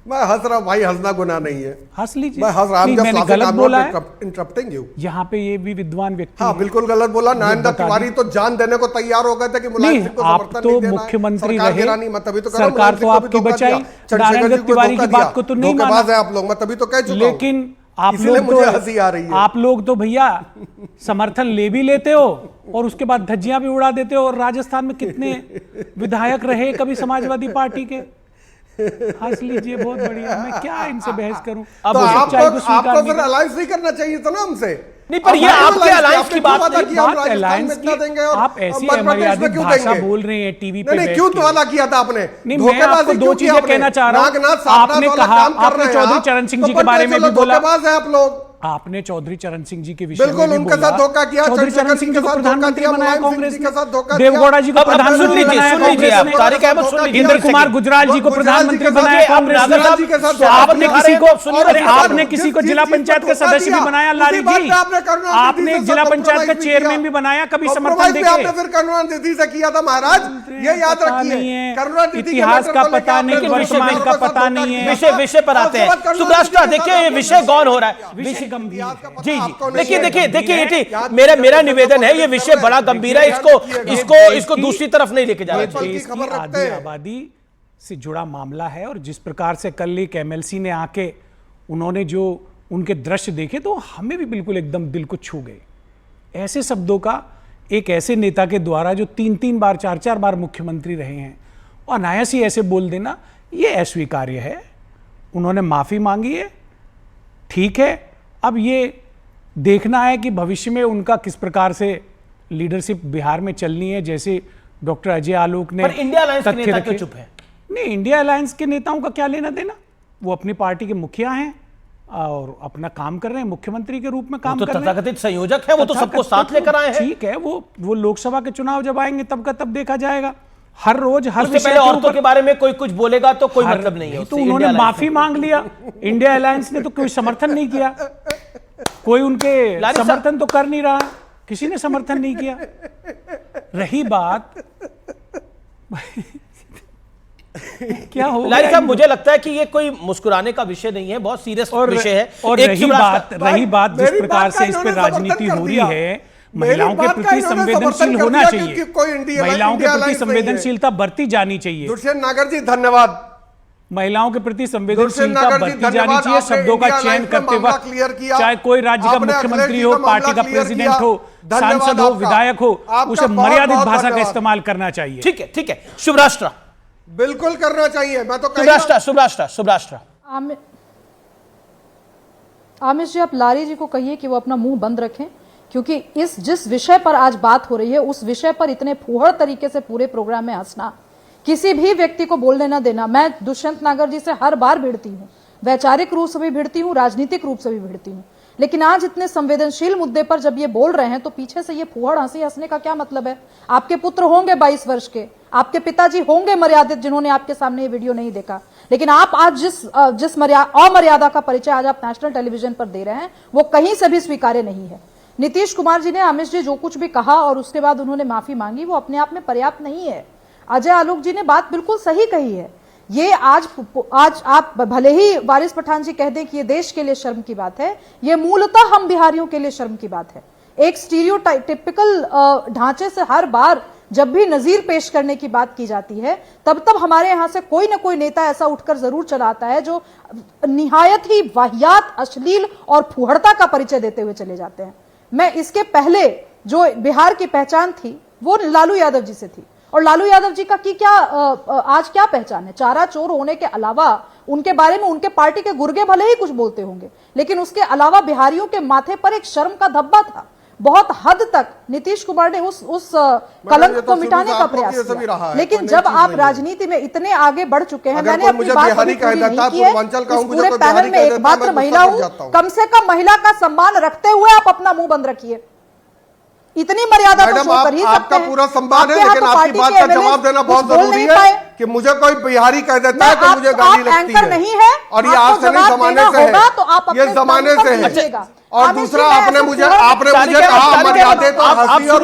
मैं हंस रहा भाई, हंसना गुनाह नहीं है, हंस लीजिए। मैं हंस रहा हूं, मैंने गलत बोला है, इंटरप्टिंग यू। यहाँ पे ये भी विद्वान व्यक्ति, हाँ बिल्कुल गलत बोला। नरेंद्र तिवारी तो जान देने को तैयार हो गए थे कि मुलायम सिंह को समर्थन नहीं देना है, मुख्यमंत्री रहे, सरकार तो आपकी बचाई, नरेंद्र तिवारी की बात को तो नहीं माना आप लोग, मैं तभी तो कह चुका हूं। लेकिन आप लोग तो भैया समर्थन ले भी लेते हो और उसके बाद धज्जियां भी उड़ा देते हो। और राजस्थान में कितने विधायक रहे कभी समाजवादी पार्टी के। हंस लीजिए, बहुत बढ़िया। मैं क्या इनसे बहस करूं? अब आपको फिर अलायंस नहीं करना चाहिए था ना हमसे। नहीं, पर ये आपके अलायंस की बात नहीं, बात अलायंस की आप ऐसी अमर्यादित भाषा बोल रहे हैं टीवी पे नहीं, क्यों वादा किया था आपने? नहीं, मैं आपको दो चीजें कहना चाह रहा हूं। आपने कहा, आपने चौधरी चरण सिंह जी के बारे में भी बोला, आप लोग आपने चौधरी चरण सिंह जी के विषय में बिल्कुल भी उनके बोला। साथ धोखा किया, चौधरी चरण सिंह जी को प्रधानमंत्री बनाया कांग्रेस के साथ धोखा, देवगौड़ा जी को प्रधानमंत्री बनाया कांग्रेस ने, तारिक अहमद सुन लीजिए, इंद्र कुमार गुजराल जी को प्रधानमंत्री बनाया कांग्रेस ने, आपने किसी को जिला पंचायत का सदस्य भी बनाया लारी जी, आपने जिला पंचायत का चेयरमैन भी बनाया, कभी समर्थन देखे? फिर करुणानिधि से किया था महाराज, ये याद रखिए। इतिहास का पता नहीं, वर्तमान का पता नहीं है। विषय पर आते हैं। सुब्राष्ट्रा, देखिए ये विषय गौन हो रहा है, विषय गंभीर। जी जी, देखिए मेरा निवेदन है, ये विषय बड़ा गंभीर है, इसको दूसरी तरफ नहीं लेके जाना चाहिए। आधी आबादी से जुड़ा मामला है, और जिस प्रकार से कल एक एमएलसी ने आके उन्होंने जो उनके दृश्य देखे तो हमें भी बिल्कुल एकदम दिल को छू गए। ऐसे शब्दों का एक ऐसे नेता के द्वारा जो 3-3 बार 4-4 बार मुख्यमंत्री रहे हैं, और अनायास ही ऐसे बोल देना, ये अस्वीकार्य है। उन्होंने माफी मांगी है, ठीक है। अब ये देखना है कि भविष्य में उनका किस प्रकार से लीडरशिप बिहार में चलनी है, जैसे डॉक्टर अजय आलोक ने। पर इंडिया अलायंस के नेता क्यों चुप है? नहीं, इंडिया अलायंस के नेताओं का क्या लेना देना, वो अपनी पार्टी के मुखिया हैं और अपना काम कर रहे हैं, मुख्यमंत्री के रूप में काम कर रहे हैं, तथाकथित संयोजक है, वो तो सबको साथ लेकर आए हैं। ठीक है, वो लोकसभा के चुनाव जब आएंगे तब का तब देखा जाएगा। हर रोज हर उससे पहले औरतों के बारे में कोई कुछ बोलेगा तो कोई मतलब नहीं है। तो उन्होंने माफी मांग लिया, इंडिया अलायंस ने तो कोई समर्थन नहीं किया, कोई उनके समर्थन तो कर नहीं रहा, किसी ने समर्थन नहीं किया। रही बात क्या हो लारी साहब, मुझे लगता है कि ये कोई मुस्कुराने का विषय नहीं है, बहुत सीरियस विषय है। और रही बात जिस प्रकार से इस पर राजनीति हो रही है, महिलाओं के प्रति संवेदनशील होना चाहिए, महिलाओं के प्रति संवेदनशीलता बरती जानी चाहिए। दुष्यंत नागर जी धन्यवाद। महिलाओं के प्रति संवेदनशीलता बरती जानी चाहिए, शब्दों का चयन करते वक्त, चाहे कोई राज्य का मुख्यमंत्री हो, पार्टी का प्रेसिडेंट हो, सांसद हो, विधायक हो, उसे मर्यादित भाषा का इस्तेमाल करना चाहिए। ठीक है। शुभराष्ट्र, बिल्कुल करना चाहिए। मैं तो शुभराष्ट्र आमिर जी, आप लारी जी को कहिए कि वो अपना मुंह बंद रखें, क्योंकि जिस विषय पर आज बात हो रही है, उस विषय पर इतने फूहड़ तरीके से पूरे प्रोग्राम में हंसना, किसी भी व्यक्ति को बोलने न देना। मैं दुष्यंत नागर जी से हर बार भिड़ती हूँ, वैचारिक रूप से भी भिड़ती हूँ, राजनीतिक रूप से भी भिड़ती हूँ, लेकिन आज इतने संवेदनशील मुद्दे पर जब ये बोल रहे हैं तो पीछे से ये फूहड़ हंसी हंसने का क्या मतलब है? आपके पुत्र होंगे 22 वर्ष के, आपके पिताजी होंगे मर्यादित, जिन्होंने आपके सामने ये वीडियो नहीं देखा, लेकिन आप आज जिस अमर्यादा का परिचय आज आप नेशनल टेलीविजन पर दे रहे हैं, वो कहीं से भी स्वीकार्य नहीं है। नीतीश कुमार जी ने, आमिर जी जो कुछ भी कहा और उसके बाद उन्होंने माफी मांगी, वो अपने आप में पर्याप्त नहीं है। अजय आलोक जी ने बात बिल्कुल सही कही है। ये आज आप भले ही वारिस पठान जी कह दें कि ये देश के लिए शर्म की बात है, ये मूलतः हम बिहारियों के लिए शर्म की बात है। एक स्टीरियोटाइपिकल ढांचे से हर बार जब भी नजीर पेश करने की बात की जाती है, तब हमारे यहां से कोई ना कोई नेता ऐसा उठकर जरूर चला आता है जो निहायत ही वाहियात, अश्लील और फुहड़ता का परिचय देते हुए चले जाते हैं। मैं इसके पहले जो बिहार की पहचान थी वो लालू यादव जी से थी, और लालू यादव जी का आज क्या पहचान है? चारा चोर होने के अलावा उनके बारे में उनके पार्टी के गुर्गे भले ही कुछ बोलते होंगे, लेकिन उसके अलावा बिहारियों के माथे पर एक शर्म का धब्बा था। बहुत हद तक नीतीश कुमार ने उस कलंक को मिटाने का प्रयास किया, लेकिन जब आप राजनीति में इतने आगे बढ़ चुके हैं, मैंने अपनी बात पूरी नहीं की है, इस पूरे पैनल में एकमात्र महिला हूं, कम से कम महिला का सम्मान रखते हुए आप अपना मुंह बंद रखिए। इतनी मर्यादा तो शो कर ही सकते हैं। आपका पूरा सम्मान है, लेकिन आपकी बात का जवाब देना बहुत जरूरी है कि मुझे कोई बिहारी कह देता है तो मुझे गाली लगती है, नहीं है, और ये आज से नहीं जमाने से है, ये जमाने से है। और दूसरा, आपने मुझे कहा मर्यादा तो हंसी और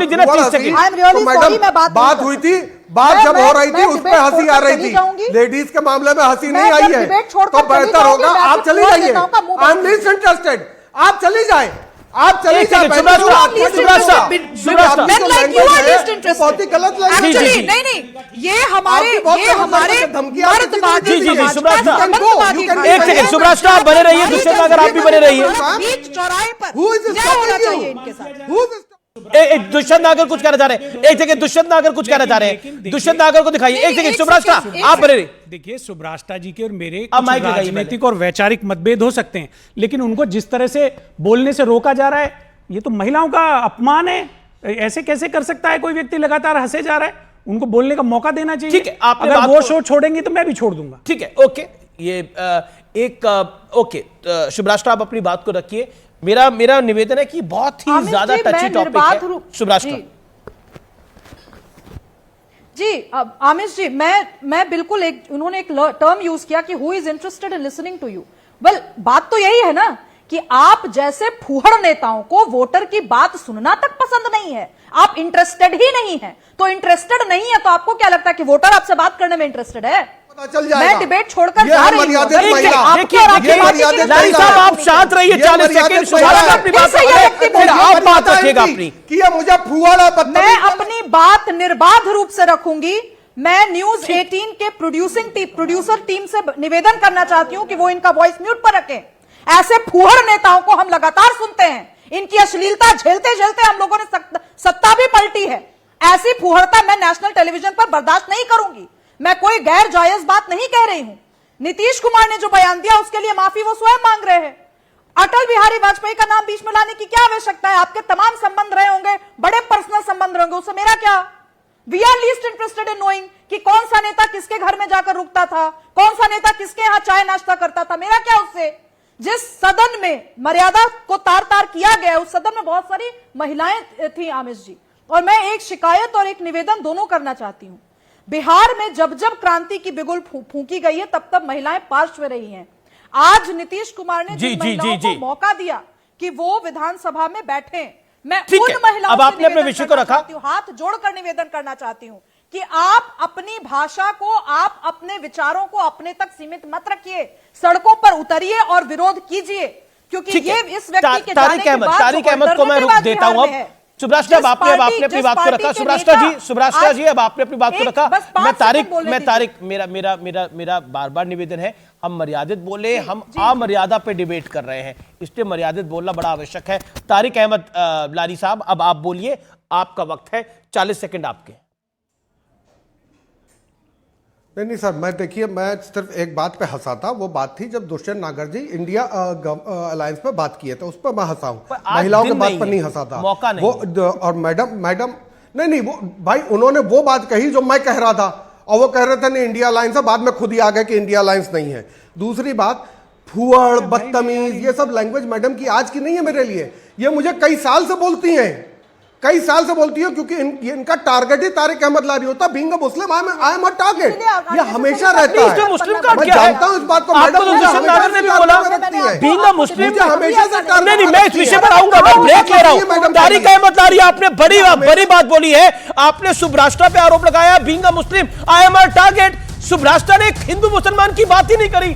तो मैडम बात हुई थी, बात जब हो रही थी उस पर हंसी आ रही थी, लेडीज के मामले में हंसी नहीं आई है, तो बेहतर होगा आप चली जाइए। आई एम लीस्ट इंटरेस्टेड, आप चली जाए, आप चली जाए। बहुत ही गलत नहीं, ये हमारे एक सेकंड सुब्राष्ट्र, आप बने रहिए, दुष्यंत नागर आप भी बने रहिए। बीच चौराहे पर होना चाहिए इनके साथ। दुष्यंत नागर कुछ कहना चाह रहे हैं, एक सेकंड दुष्यंत नागर कुछ कहना चाह रहे हैं, दुष्यंत नागर को दिखाइए। एक सेकंड सुब्राष्ट्र, आप बने रहिए। देखिए, सुब्राष्ट्र जी के और मेरे राजनीतिक और वैचारिक मतभेद हो सकते हैं, लेकिन उनको जिस तरह से बोलने से रोका जा रहा है, ये तो महिलाओं का अपमान है। ऐसे कैसे कर सकता है कोई व्यक्ति लगातार हंसे जा रहा है? उनको बोलने का मौका देना चाहिए। ठीक है, आपने अगर बात वो को- शो छोड़ेंगी तो मैं भी छोड़ दूंगा। ठीक है, ओके। ये ओके, शुभ राष्ट्र, आप अपनी बात को रखिए। मेरा निवेदन है कि बहुत ही आमिर ज्यादा जी, टची मैं टॉपिक निर्बाध है। रूप- शुभ राष्ट्र। जी आमिश जी, मैं बिल्कुल उन्होंने एक टर्म यूज किया कि who is interested in listening to you. Well, बात तो यही है ना कि आप जैसे फूहड़ नेताओं को वोटर की बात सुनना तक पसंद नहीं है, आप इंटरेस्टेड ही नहीं है। तो इंटरेस्टेड नहीं है तो आपको क्या लगता है कि वोटर आपसे बात करने में इंटरेस्टेड है? पता चल जाएगा। मैं डिबेट छोड़कर ये जा है रही हूं। मर्यादित अगर महिला। आपकी और आपकी ये बात की मर्यादित लारी साहब, आप शांत रहिए, 40 सेकंड। शुभ राष्ट्र, अपनी बात रखिए, फिर आप बात रखिएगा अपनी। कि ये मुझे फुहाड़ा मैं अपनी बात निर्बाध रूप से रखूंगी। मैं न्यूज 18 के प्रोड्यूसर टीम से निवेदन करना चाहती हूं कि वो इनका वॉइस म्यूट पर रखें। ऐसे फूहड़ नेताओं को हम लगातार सुनते हैं, इनकी अश्लीलता झेलते झेलते हम लोगों ने सत्ता भी पलटी है। ऐसी फूहड़ता मैं नेशनल टेलीविजन पर बर्दाश्त नहीं करूंगी। मैं कोई गैर जायज बात नहीं कह रही हूं। नीतीश कुमार ने जो बयान दिया उसके लिए माफी वो स्वयं मांग रहे हैं। अटल बिहारी वाजपेयी का नाम बीच में लाने की क्या आवश्यकता है? आपके तमाम संबंध रहे होंगे, बड़े पर्सनल संबंध रहे होंगे, उससे मेरा क्या? We are least interested in knowing कि कौन सा नेता किसके घर में जाकर रुकता था, कौन सा नेता किसके यहां चाय नाश्ता करता था, मेरा क्या उससे? जिस सदन में मर्यादा को तार तार किया गया, उस सदन में बहुत सारी महिलाएं थी आमिश जी। और मैं एक शिकायत और एक निवेदन दोनों करना चाहती हूं। बिहार में जब जब क्रांति की बिगुल फूंकी गई है तब तब महिलाएं पार्श्व रही हैं। आज नीतीश कुमार ने जिन महिलाओं को मौका दिया कि वो विधानसभा में बैठे, मैं उन महिलाओं अब आपने अपने विषय को रखा, हाथ जोड़कर निवेदन करना चाहती हूं कि आप अपनी भाषा को, आप अपने विचारों को अपने तक सीमित मत रखिए, सड़कों पर उतरिए और विरोध कीजिए, क्योंकि ये इस व्यक्ति के जाने के बाद तारिक अहमद को मैं रुक देता हूं। अब शुभ राष्ट्र, अब आपने अपनी बात को रखा। शुभ राष्ट्र जी, अब आपने अपनी बात को रखा। मेरा बार बार निवेदन है, हम मर्यादित बोले, हम अमर्यादा पे डिबेट कर रहे हैं, इसलिए मर्यादित बोलना बड़ा आवश्यक है। तारिक अहमद लारी साहब, अब आप बोलिए, आपका वक्त है, 40 सेकंड आपके। नहीं सर, मैं सिर्फ एक बात पे हंसा था। वो बात थी जब दुष्यंत नागर जी इंडिया अलायंस पे बात किए थे, उस पर मैं हंसा हूं। महिलाओं के बात पर नहीं हंसा था। मौका नहीं वो और मैडम नहीं वो भाई उन्होंने वो बात कही जो मैं कह रहा था, और वो कह रहे थे नहीं इंडिया अलायंस है, बाद में खुद ही आ गए कि इंडिया अलायंस नहीं है। दूसरी बात, फुअड़, बदतमीज, ये सब लैंग्वेज मैडम की आज की नहीं है मेरे लिए। ये मुझे कई साल से बोलती हैं, क्योंकि इनका टारगेट ही तारिक अहमद लारी होता है। Being a Muslim I am a target, ये हमेशा रहता है। मुस्लिम का मैं क्या है? जानता हूं इस बात को। आपको तो दुष्यंत नागर ने भी बोला बीइंग अ मुस्लिम, हमेशा से नहीं, मैं इस विषय पर आऊंगा, मैं ब्रेक ले रहा हूं। तारिक अहमद लारी, आपने बड़ी बात बोली है। आपने शुभ राष्ट्र पे आरोप लगाया being a Muslim I am a target. शुभ राष्ट्र ने हिंदू मुसलमान की बात ही नहीं करी।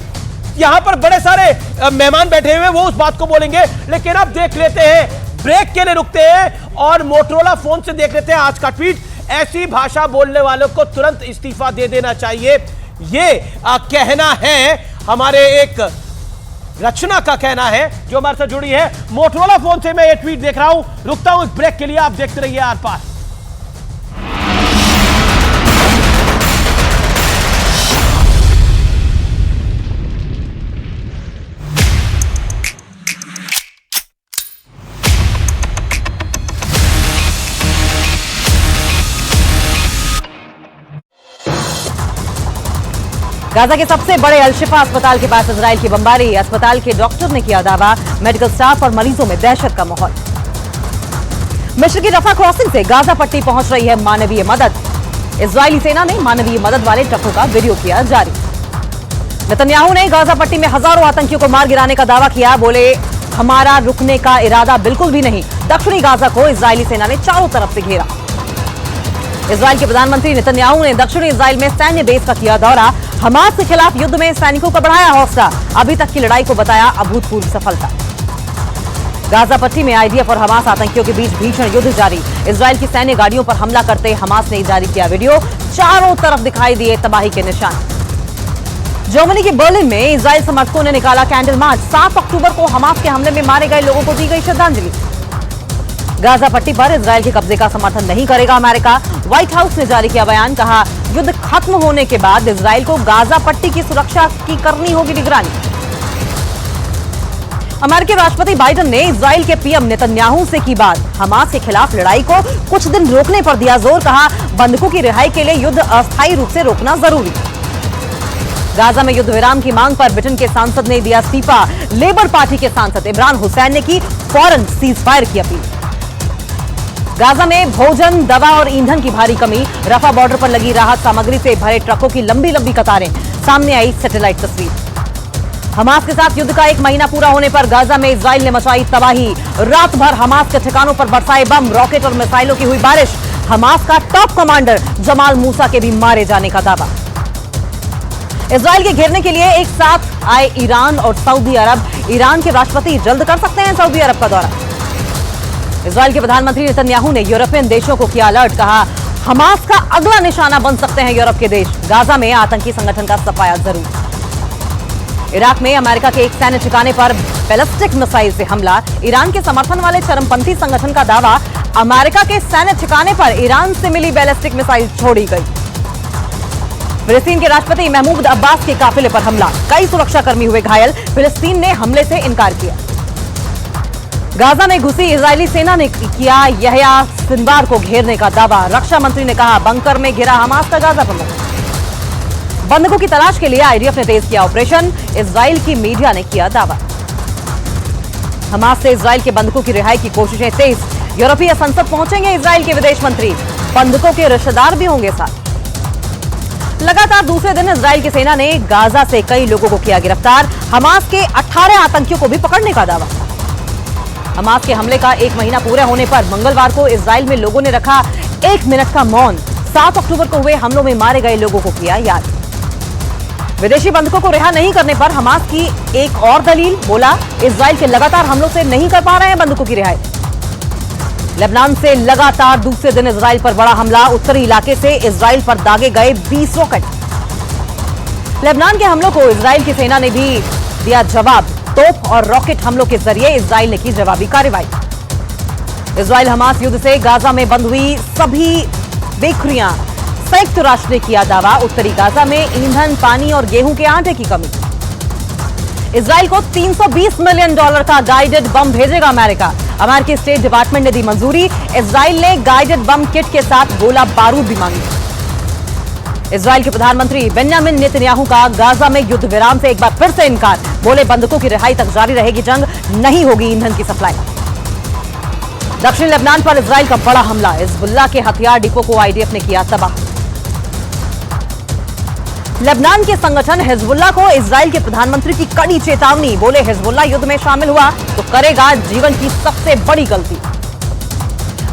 यहां पर बड़े सारे मेहमान बैठे हुए, वो उस बात को बोलेंगे, लेकिन अब देख लेते हैं, ब्रेक के लिए रुकते हैं और मोटरोला फोन से देख लेते हैं आज का ट्वीट। ऐसी भाषा बोलने वालों को तुरंत इस्तीफा दे देना चाहिए, ये कहना है हमारे एक रचना का कहना है जो हमारे साथ जुड़ी है। मोटरोला फोन से मैं ये ट्वीट देख रहा हूं। रुकता हूं इस ब्रेक के लिए, आप देखते रहिए आर पार। गाजा के सबसे बड़े अल-शिफा अस्पताल के पास इजराइल की बमबारी। अस्पताल के डॉक्टर ने किया दावा, मेडिकल स्टाफ और मरीजों में दहशत का माहौल। मिस्र की रफा क्रॉसिंग से गाजा पट्टी पहुंच रही है मानवीय मदद। इजरायली सेना ने मानवीय मदद वाले ट्रकों का वीडियो किया जारी। नेतन्याहू ने गाजा पट्टी में हजारों आतंकियों को मार गिराने का दावा किया। बोले, हमारा रुकने का इरादा बिल्कुल भी नहीं। दक्षिणी गाजा को इजरायली सेना ने चारों तरफ से घेरा। इजराइल के प्रधानमंत्री नेतन्याहू ने दक्षिणी इजराइल में सैन्य बेस का किया दौरा। हमास के खिलाफ युद्ध में सैनिकों का बढ़ाया हौसला। अभी तक की लड़ाई को बताया अभूतपूर्व सफलता। गाजा पट्टी में आईडीएफ और हमास आतंकियों के बीच भीषण युद्ध जारी। इजराइल की सैन्य गाड़ियों पर हमला करते हमास ने जारी किया वीडियो। चारों तरफ दिखाई दिए तबाही के निशान। जर्मनी के बर्लिन में इजराइल समर्थकों ने निकाला कैंडल मार्च। 7 अक्टूबर को हमास के हमले में मारे गए लोगों को दी गई श्रद्धांजलि। गाजा पट्टी पर इजराइल के कब्जे का समर्थन नहीं करेगा अमेरिका। व्हाइट हाउस ने जारी किया बयान, कहा युद्ध खत्म होने के बाद इजराइल को गाजा पट्टी की सुरक्षा की करनी होगी निगरानी। अमेरिकी राष्ट्रपति बाइडेन ने इजराइल के पीएम नेतन्याहू से की बात। हमास के खिलाफ लड़ाई को कुछ दिन रोकने पर दिया जोर, कहा बंधकों की रिहाई के लिए युद्ध अस्थायी रूप से रोकना जरूरी। गाजा में युद्ध विराम की मांग पर ब्रिटेन के सांसद ने दिया इस्तीफा। लेबर पार्टी के सांसद इमरान हुसैन ने की फौरन सीज फायर की अपील। गाजा में भोजन, दवा और ईंधन की भारी कमी। रफा बॉर्डर पर लगी राहत सामग्री से भरे ट्रकों की लंबी लंबी कतारें। सामने आई सैटेलाइट तस्वीर। हमास के साथ युद्ध का 1 महीना पूरा होने पर गाजा में इजराइल ने मचाई तबाही। रात भर हमास के ठिकानों पर बरसाए बम, रॉकेट और मिसाइलों की हुई बारिश। हमास का टॉप कमांडर जमाल मूसा के भी मारे जाने का दावा। इजराइल के घेरने के लिए एक साथ आए ईरान और सऊदी अरब। ईरान के राष्ट्रपति जल्द कर सकते हैं सऊदी अरब का दौरा। इजराइल के प्रधानमंत्री नेतन्याहू ने यूरोपियन देशों को किया अलर्ट, कहा हमास का अगला निशाना बन सकते हैं यूरोप के देश। गाजा में आतंकी संगठन का सफाया जरूर। इराक में अमेरिका के एक सैन्य ठिकाने पर बैलिस्टिक मिसाइल से हमला। ईरान के समर्थन वाले चरमपंथी संगठन का दावा, अमेरिका के सैन्य ठिकाने पर ईरान से मिली बैलिस्टिक मिसाइल छोड़ी गई। फिलिस्तीन के राष्ट्रपति महमूद अब्बास के काफिले पर हमला, कई सुरक्षाकर्मी हुए घायल। फिलिस्तीन ने हमले से इनकार किया। गाजा में घुसी इजरायली सेना ने किया यहया सिनवार को घेरने का दावा। रक्षा मंत्री ने कहा बंकर में घिरा हमास का गाजा प्रमुख। बंधकों की तलाश के लिए आईडीएफ ने तेज किया ऑपरेशन। इजराइल की मीडिया ने किया दावा। हमास से इजराइल के बंधकों की रिहाई की कोशिशें तेज। यूरोपीय संसद पहुंचेंगे इजराइल के विदेश मंत्री। बंधकों के रिश्तेदार भी होंगे साथ। लगातार दूसरे दिन इजराइल की सेना ने गाजा से कई लोगों को किया गिरफ्तार। हमास के 18 आतंकियों को भी पकड़ने का दावा। हमास के हमले का 1 महीना पूरे होने पर मंगलवार को इजराइल में लोगों ने रखा 1 मिनट का मौन। 7 अक्टूबर को हुए हमलों में मारे गए लोगों को किया याद। विदेशी बंधकों को रिहा नहीं करने पर हमास की एक और दलील, बोला इजराइल के लगातार हमलों से नहीं कर पा रहे हैं बंधकों की रिहाई। लेबनान से लगातार दूसरे दिन इजराइल पर बड़ा हमला। उत्तरी इलाके से इजराइल पर दागे गए 20 रॉकेट। लेबनान के हमलों को इजराइल की सेना ने भी दिया जवाब। तोप और रॉकेट हमलों के जरिए इजराइल ने की जवाबी कार्रवाई। इजराइल हमास युद्ध से गाजा में बंद हुई सभी बेखुरियां। संयुक्त राष्ट्र ने किया दावा, उत्तरी गाजा में ईंधन, पानी और गेहूं के आटे की कमी। इजराइल को $320 मिलियन का गाइडेड बम भेजेगा अमेरिका। अमेरिकी स्टेट डिपार्टमेंट ने दी मंजूरी। इजराइल ने गाइडेड बम किट के साथ गोला बारूद भी मांगी। इजराइल के प्रधानमंत्री बेंजामिन नेतन्याहू का गाजा में युद्ध विराम से एक बार फिर से इनकार। बोले बंधकों की रिहाई तक जारी रहेगी जंग, नहीं होगी ईंधन की सप्लाई। दक्षिण लेबनान पर इजराइल का बड़ा हमला। हिजबुल्लाह के हथियार डिपो को आईडीएफ ने किया तबाह। लेबनान के संगठन हिजबुल्लाह को इजराइल के प्रधानमंत्री की कड़ी चेतावनी। बोले हिजबुल्लाह युद्ध में शामिल हुआ तो करेगा जीवन की सबसे बड़ी गलती।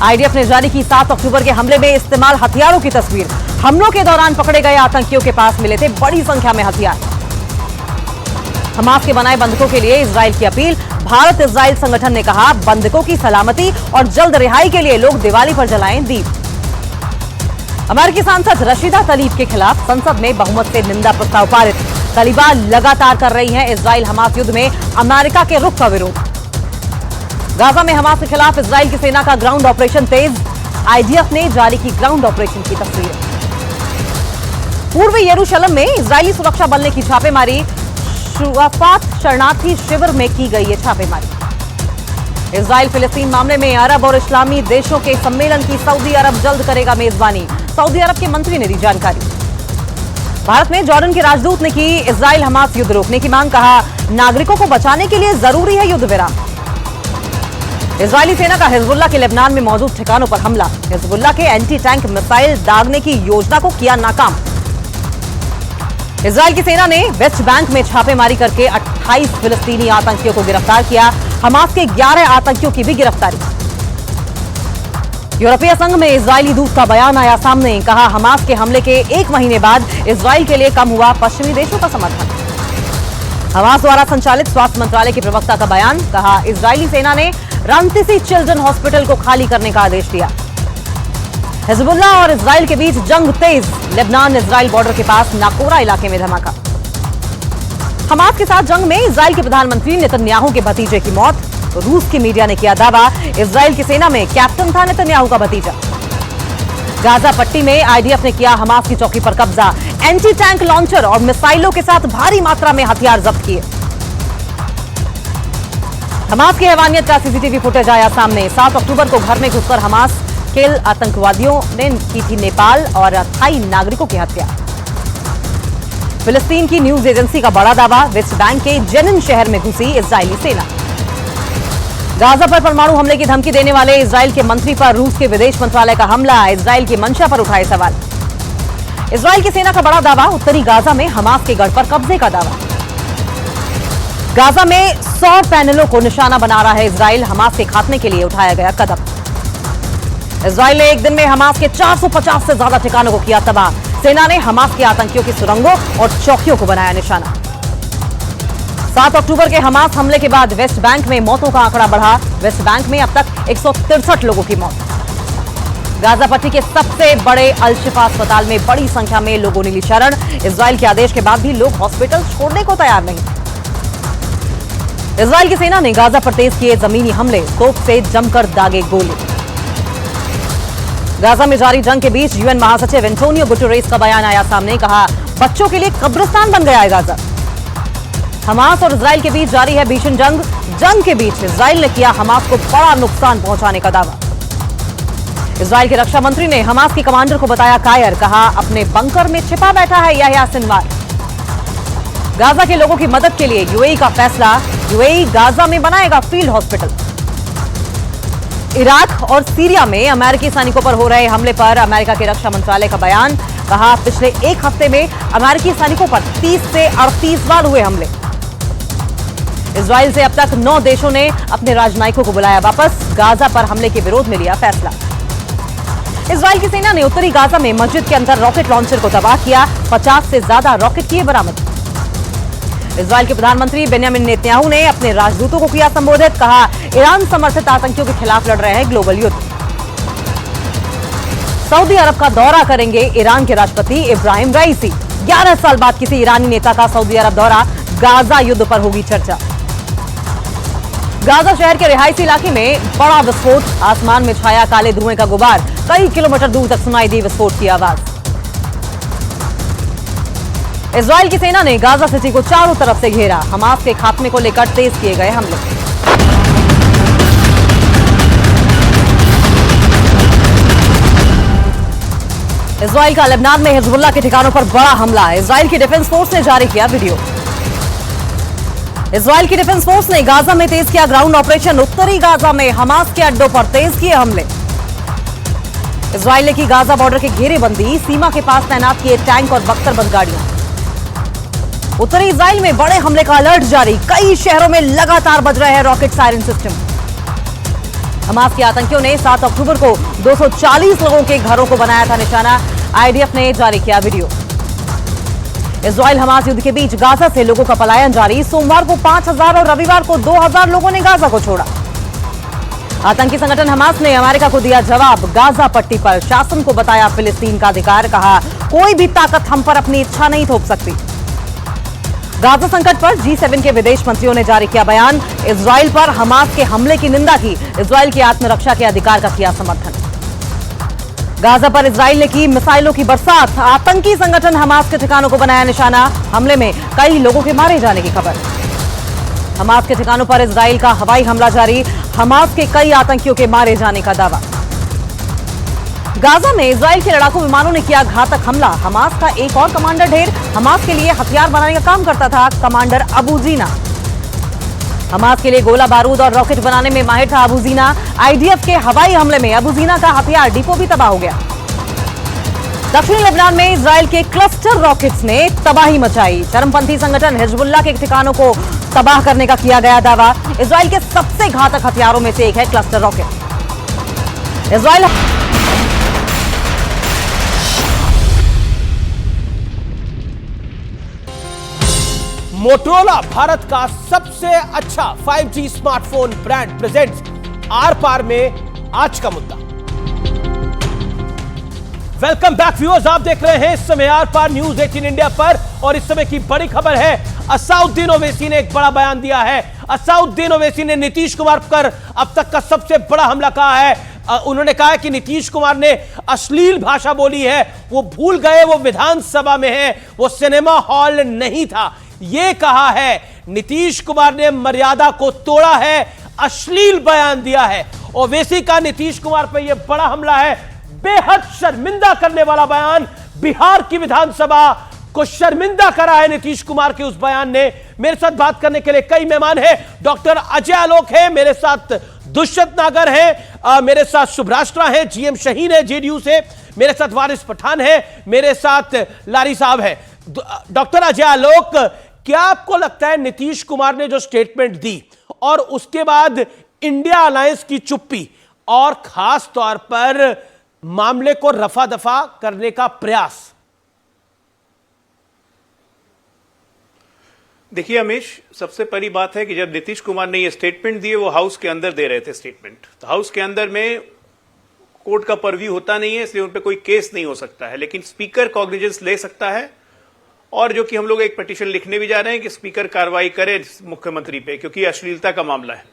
आईडीएफ ने जारी की 7 अक्टूबर के हमले में इस्तेमाल हथियारों की तस्वीर। हमलों के दौरान पकड़े गए आतंकियों के पास मिले थे बड़ी संख्या में हथियार। हमास के बनाए बंधकों के लिए इजराइल की अपील। भारत इजराइल संगठन ने कहा बंधकों की सलामती और जल्द रिहाई के लिए लोग दिवाली पर जलाएं दीप। अमेरिकी सांसद रशीदा तलीब के खिलाफ संसद में बहुमत से निंदा प्रस्ताव पारित। तालिबान लगातार कर रही हैं इजराइल हमास युद्ध में अमेरिका के रुख का विरोध। गाजा में हमास के खिलाफ इजराइल की सेना का ग्राउंड ऑपरेशन तेज। आईडीएफ ने जारी की ग्राउंड ऑपरेशन की तस्वीर। पूर्वी यरूशलेम में इजरायली सुरक्षा बल ने की छापेमारी। शुआफात शरणार्थी शिविर में की गई है छापेमारी। इजराइल फिलिस्तीन मामले में अरब और इस्लामी देशों के सम्मेलन की सऊदी अरब जल्द करेगा मेजबानी। सऊदी अरब के मंत्री ने दी जानकारी। भारत में जॉर्डन के राजदूत ने की इजराइल हमास युद्ध रोकने की मांग। कहा नागरिकों को बचाने के लिए जरूरी है युद्ध विराम। इजरायली सेना का हिजबुल्लाह के लेबनान में मौजूद ठिकानों पर हमला। हिजबुल्लाह के एंटी टैंक मिसाइल दागने की योजना को किया नाकाम। इजराइल की सेना ने वेस्ट बैंक में छापेमारी करके 28 फिलिस्तीनी आतंकियों को गिरफ्तार किया। हमास के 11 आतंकियों की भी गिरफ्तारी। यूरोपीय संघ में इजरायली दूत का बयान आया सामने। कहा हमास के हमले के 1 महीने बाद इजराइल के लिए कम हुआ पश्चिमी देशों का समर्थन। हमास द्वारा संचालित स्वास्थ्य मंत्रालय के प्रवक्ता का बयान। कहा इजरायली सेना ने रामतीसी चिल्ड्रन हॉस्पिटल को खाली करने का आदेश दिया। हिजबुल्लाह और इजराइल के बीच जंग तेज। लेबनान इजराइल बॉर्डर के पास नाकोरा इलाके में धमाका। हमास के साथ जंग में इजराइल के प्रधानमंत्री नेतन्याहू के भतीजे की मौत। रूस की मीडिया ने किया दावा इजराइल की सेना में कैप्टन था नेतन्याहू का भतीजा। गाजा पट्टी में आईडीएफ ने किया हमास की चौकी पर कब्जा। एंटी टैंक लॉन्चर और मिसाइलों के साथ भारी मात्रा में हथियार जब्त किए। हमास की हैवानियत का सीसीटीवी फुटेज आया सामने। 7 अक्टूबर को घर में घुसकर हमास के आतंकवादियों ने की थी नेपाल और थाई नागरिकों की हत्या। फिलिस्तीन की न्यूज एजेंसी का बड़ा दावा, वेस्ट बैंक के जेनिन शहर में घुसी इजरायली सेना। गाजा पर परमाणु हमले की धमकी देने वाले इजरायल के मंत्री पर रूस के विदेश मंत्रालय का हमला, इजरायल की मंशा पर उठाए सवाल। इजरायल की सेना का बड़ा दावा, उत्तरी गाजा में हमास के गढ़ पर कब्जे का दावा। गाजा में 100 पैनलों को निशाना बना रहा है इजरायल, हमास के खात्मे के लिए उठाया गया कदम। इजरायल ने एक दिन में हमास के 450 से ज्यादा ठिकानों को किया तबाह। सेना ने हमास के आतंकियों की सुरंगों और चौकियों को बनाया निशाना। 7 अक्टूबर के हमास हमले के बाद वेस्ट बैंक में मौतों का आंकड़ा बढ़ा। वेस्ट बैंक में अब तक 163 लोगों की मौत। गाजा पट्टी के सबसे बड़े अल-शिफा अस्पताल में बड़ी संख्या में लोगों ने ली शरण। इजरायल के आदेश के बाद भी लोग हॉस्पिटल छोड़ने को तैयार नहीं। इजरायल की सेना ने गाजा पर तेज किए जमीनी हमले, तोप से जमकर दागे गोले। गाजा में जारी जंग के बीच यूएन महासचिव एंटोनियो गुटेरेस का बयान आया सामने, कहा बच्चों के लिए कब्रिस्तान बन गया है गाजा। हमास और इजरायल के बीच जारी है भीषण जंग के बीच इजरायल ने किया हमास को बड़ा नुकसान पहुंचाने का दावा। इजरायल के रक्षा मंत्री ने हमास के कमांडर को बताया कायर, कहा अपने बंकर में छिपा बैठा है याह्या सिनवार। गाजा के लोगों की मदद के लिए यूएई का फैसला, यूएई गाजा में बनाएगा फील्ड हॉस्पिटल। इराक और सीरिया में अमेरिकी सैनिकों पर हो रहे हमले पर अमेरिका के रक्षा मंत्रालय का बयान, कहा पिछले एक हफ्ते में अमेरिकी सैनिकों पर 30 से 38 बार हुए हमले। इजरायल से अब तक 9 देशों ने अपने राजनयिकों को बुलाया वापस, गाजा पर हमले के विरोध में लिया फैसला। इजरायल की सेना ने उत्तरी गाजा में मस्जिद के अंदर रॉकेट लॉन्चर को तबाह किया, 50 से ज्यादा रॉकेट किए बरामद। इजरायल के प्रधानमंत्री बेन्यामिन नेतन्याहू ने अपने राजदूतों को किया संबोधित, कहा ईरान समर्थित आतंकियों के खिलाफ लड़ रहे हैं ग्लोबल युद्ध। सऊदी अरब का दौरा करेंगे ईरान के राष्ट्रपति इब्राहिम राइसी। 11 साल बाद किसी ईरानी नेता का सऊदी अरब दौरा, गाजा युद्ध पर होगी चर्चा। गाजा शहर के रिहायशी इलाके में बड़ा विस्फोट, आसमान में छाया काले धुएं का गुबार, कई किलोमीटर दूर तक सुनाई दी विस्फोट की आवाज। इजरायल की सेना ने गाजा सिटी को चारों तरफ से घेरा, हमास के खात्मे को लेकर तेज किए गए हमले। इजरायल का लेबनान में हिजबुल्लाह के ठिकानों पर बड़ा हमला, इजरायल की डिफेंस फोर्स ने जारी किया वीडियो। इजरायल की डिफेंस फोर्स ने गाजा में तेज किया ग्राउंड ऑपरेशन, उत्तरी गाजा में हमास के अड्डों पर तेज किए हमले। इजरायल ने की गाजा बॉर्डर की घेरेबंदी, सीमा के पास तैनात किए टैंक और बख्तरबंद गाड़ियां। उत्तरी इजरायल में बड़े हमले का अलर्ट जारी, कई शहरों में लगातार बज रहे हैं रॉकेट सायरन सिस्टम। हमास के आतंकियों ने 7 अक्टूबर को 240 लोगों के घरों को बनाया था निशाना, आईडीएफ ने जारी किया वीडियो। इजरायल हमास युद्ध के बीच गाजा से लोगों का पलायन जारी, सोमवार को 5000 और रविवार को 2000 लोगों ने गाजा को छोड़ा। आतंकी संगठन हमास ने अमेरिका को दिया जवाब, गाजा पट्टी पर शासन को बताया फिलिस्तीन का अधिकार, कहा कोई भी ताकत हम पर अपनी इच्छा नहीं थोप सकती। गाजा संकट पर G7 के विदेश मंत्रियों ने जारी किया बयान, इजरायल पर हमास के हमले की निंदा की, इजरायल की आत्मरक्षा के अधिकार का किया समर्थन। गाजा पर इजरायल ने की मिसाइलों की बरसात, आतंकी संगठन हमास के ठिकानों को बनाया निशाना, हमले में कई लोगों के मारे जाने की खबर। हमास के ठिकानों पर इजरायल का हवाई हमला जारी, हमास के कई आतंकियों के मारे जाने का दावा। गाजा में इजरायल के लड़ाकू विमानों ने किया घातक हमला, हमास का एक और कमांडर ढेर, हमास के लिए हथियार बनाने का काम करता था कमांडर अबू जीना। हमास के लिए गोला बारूद और रॉकेट बनाने में माहिर था अबू जीना। आईडीएफ के हवाई हमले में अबू जीना का हथियार डिपो भी तबाह हो गया। दक्षिणी लेबनान में इजरायल के क्लस्टर रॉकेट्स ने तबाही मचाई, चरमपंथी संगठन हिजबुल्लाह के ठिकानों को तबाह करने का किया गया दावा। इजरायल के सबसे घातक हथियारों में से एक है cluster rocket. Israel Motorola Bharat का सबसे अच्छा 5G स्मार्टफोन ब्रांड प्रेजेंट्स आर पार में आज का मुद्दा। वेलकम बैक व्यूअर्स, आप देख रहे हैं इस समय आर पार न्यूज 18 इंडिया पर और इस समय की बड़ी खबर है, असाउद्दीन ओवैसी ने एक बड़ा बयान दिया है। असाउद्दीन ओवैसी ने नीतीश कुमार पर अब तक का सबसे बड़ा हमला कहा है। उन्होंने कहा कि नीतीश कुमार ने अश्लील भाषा बोली है, वो भूल गए वो विधानसभा में है, वो सिनेमा हॉल नहीं था। ये कहा है नीतीश कुमार ने मर्यादा को तोड़ा है। अश्लील बयान दिया है। ओवैसी का नीतीश कुमार पर यह बड़ा हमला है, बेहद शर्मिंदा करने वाला बयान। बिहार की विधानसभा को शर्मिंदा करा है नीतीश कुमार के उस बयान ने। मेरे साथ बात करने के लिए कई मेहमान हैं। डॉक्टर अजय आलोक है मेरे साथ, दुष्यंत नागर है मेरे साथ, शुभराष्ट्रा है, जीएम शहीन है जेडीयू से, मेरे साथ वारिस पठान है, मेरे साथ लारी साहब है। डॉक्टर अजय आलोक, क्या आपको लगता है नीतीश कुमार ने जो स्टेटमेंट दी और उसके बाद इंडिया अलायंस की चुप्पी और खास तौर पर मामले को रफा दफा करने का प्रयास? देखिए अमीश, सबसे पहली बात है कि जब नीतीश कुमार ने ये स्टेटमेंट दिए वो हाउस के अंदर दे रहे थे स्टेटमेंट, तो हाउस के अंदर में कोर्ट का परव्यू होता नहीं है, इसलिए उन पर कोई केस नहीं हो सकता है, लेकिन स्पीकर कॉग्निजेंस ले सकता है। और जो कि हम लोग एक पिटीशन लिखने भी जा रहे हैं कि स्पीकर कार्रवाई करे मुख्यमंत्री पे, क्योंकि अश्लीलता का मामला है।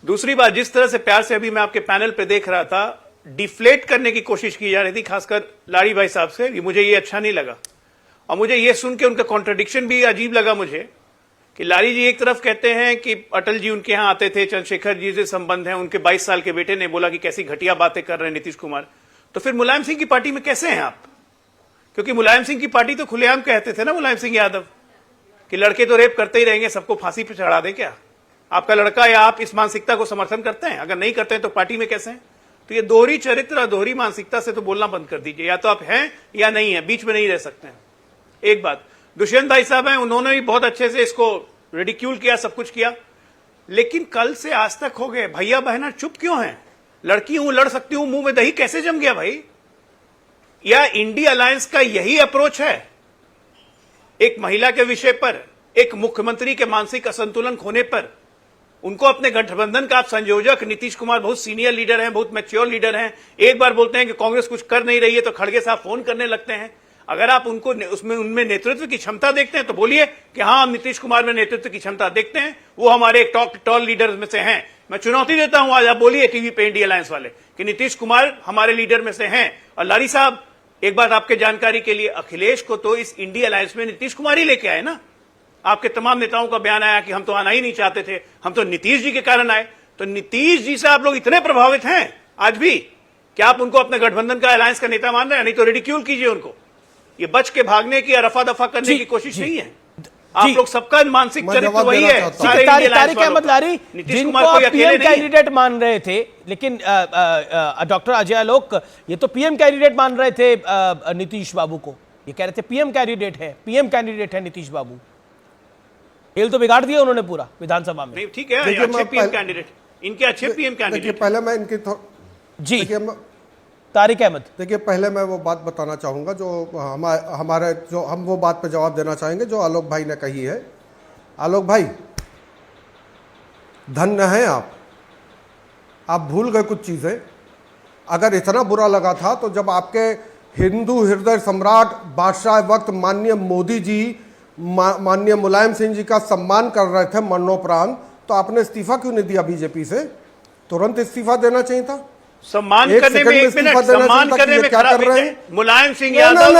दूसरी बात, जिस तरह से प्यार से अभी मैं आपके पैनल पे देख रहा था, डिफ्लेट करने की कोशिश की जा रही थी खासकर लारी भाई साहब से, मुझे ये अच्छा नहीं लगा। और मुझे ये सुन के उनका कॉन्ट्रडिक्शन भी अजीब लगा मुझे कि लारी जी एक तरफ कहते हैं कि अटल जी उनके यहां आते थे, चंद्रशेखर जी से संबंध है, उनके 22 साल के बेटे ने बोला कि कैसी घटिया बातें कर रहे हैं नीतीश कुमार, तो फिर मुलायम सिंह की पार्टी में कैसे हैं आप? क्योंकि मुलायम सिंह की पार्टी तो खुलेआम कहते थे ना मुलायम सिंह यादव कि लड़के तो रेप करते ही रहेंगे, सबको फांसी पर चढ़ा दें क्या? आपका लड़का या आप इस मानसिकता को समर्थन करते हैं? अगर नहीं करते हैं तो पार्टी में कैसे हैं? तो ये दोहरी चरित्र और दोहरी मानसिकता से तो बोलना बंद कर दीजिए, या तो आप हैं या नहीं है, बीच में नहीं रह सकते हैं। एक बात, दुष्यंत भाई साहब हैं, उन्होंने भी बहुत अच्छे से इसको रिडिक्यूल किया, सब कुछ किया, लेकिन कल से आज तक हो गए, भैया बहना चुप क्यों हैं? लड़की हूं, लड़ सकती हूं, मुंह में दही कैसे जम गया भाई? या इंडिया अलायंस का यही अप्रोच है एक महिला के विषय पर, एक मुख्यमंत्री के मानसिक असंतुलन खोने पर? उनको अपने गठबंधन का आप संयोजक, नीतीश कुमार बहुत सीनियर लीडर हैं, बहुत मैच्योर लीडर हैं, एक बार बोलते हैं कि कांग्रेस कुछ कर नहीं रही है तो खड़गे साहब फोन करने लगते हैं। अगर आप उनको उसमें उनमें नेतृत्व की क्षमता देखते हैं तो बोलिए कि हाँ, हम नीतीश कुमार में नेतृत्व की क्षमता देखते हैं, वो हमारे एक टॉल लीडर में से हैं। मैं चुनौती देता हूं, आज आप बोलिए टीवी पे इंडिया अलायंस वाले कि नीतीश कुमार हमारे लीडर में से हैं। और लारी साहब, एक बात आपके जानकारी के लिए, अखिलेश को तो इस इंडिया अलायंस में नीतीश कुमार ही लेके आए ना। आपके तमाम नेताओं का बयान आया कि हम तो आना ही नहीं चाहते थे, हम तो नीतीश जी के कारण आए। तो नीतीश जी से आप लोग इतने प्रभावित हैं आज भी, क्या आप उनको अपने गठबंधन का अलायंस का नेता मान रहे हैं? नहीं तो रिडिक्यूल कीजिए उनको। ये बच के भागने की या रफा दफा करने की कोशिश नहीं है। आप लोग सबका मानसिक चरित्र वही है। तारिक अहमद लारी, जिनको आप पीएम कैंडिडेट मान रहे थे, लेकिन डॉक्टर अजय आलोक ये तो पीएम कैंडिडेट मान रहे थे नीतीश बाबू को, ये कह रहे थे पीएम कैंडिडेट है नीतीश बाबू। खेल तो बिगाड़ दिया उन्होंने पूरा विधानसभा में। ठीक है, अच्छे पीएम कैंडिडेट, इनके अच्छे पीएम कैंडिडेट। पहले मैं इनकी जी तारिक अहमद, देखिए पहले मैं वो बात बताना चाहूँगा जो हमारे जो हम वो बात पे जवाब देना चाहेंगे जो आलोक भाई ने कही है। आलोक भाई, धन्य हैं आप भूल गए कुछ चीज़ें। अगर इतना बुरा लगा था तो जब आपके हिंदू हृदय सम्राट बादशाह वक्त माननीय मोदी जी माननीय मुलायम सिंह जी का सम्मान कर रहे थे मरणोपरांत, तो आपने इस्तीफा क्यों नहीं दिया बीजेपी से? तुरंत इस्तीफा देना चाहिए था। सम्मान करने में, एक मिनट, सम्मान करने में क्या कर रहे हैं? मुलायम सिंह यादव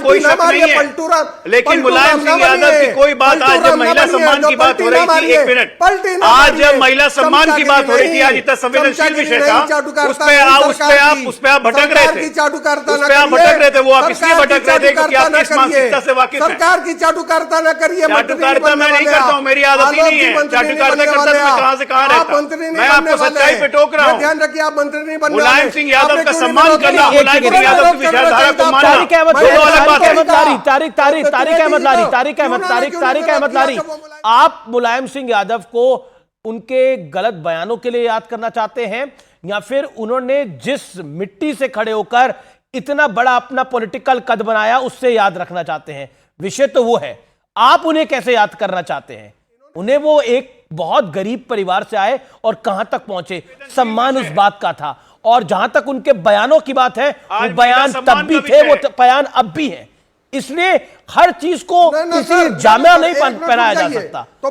कोई शक नहीं है, लेकिन मुलायम सिंह यादव की कोई बात, आज जब महिला सम्मान की बात हो रही थी, एक मिनट, आज जब महिला सम्मान की बात हो रही थी, आज इतना संवेदनशील विषय था, उस पे आप भटक रहे थे, वो आप इसलिए भटक रहे थे क्योंकि आप इस मानसिकता से वाकिफ हैं। सरकार की चाटुकारिता न करिए। चाटुकारिता मैं नहीं करता हूँ, मेरी आदत ही नहीं है चाटुकारिता करता, मैं कहां से आप मंत्री नहीं, मैं आपको सच्चाई पे टोक रहा हूं। ध्यान रखिए, आप मंत्री नहीं बनने वाले। मुलायम सिंह यादव का सम्मान करना, मुलायम सिंह यादव की विचारधारा को मानना, तारिक अहमद लारी, आप मुलायम सिंह यादव को उनके गलत बयानों के लिए याद करना चाहते हैं, या फिर उन्होंने जिस मिट्टी से खड़े होकर इतना बड़ा अपना पॉलिटिकल कद बनाया उससे याद रखना चाहते हैं? विषय तो वो है, आप उन्हें कैसे याद करना चाहते हैं? उन्हें वो एक बहुत गरीब परिवार से आए और कहां तक पहुंचे, सम्मान उस बात का था। और जहां तक उनके बयानों की बात है, वो बयान तब भी थे, वो बयान अब भी है, इसलिए हर चीज को किसी जामिया नहीं पहनाया जा सकता। तो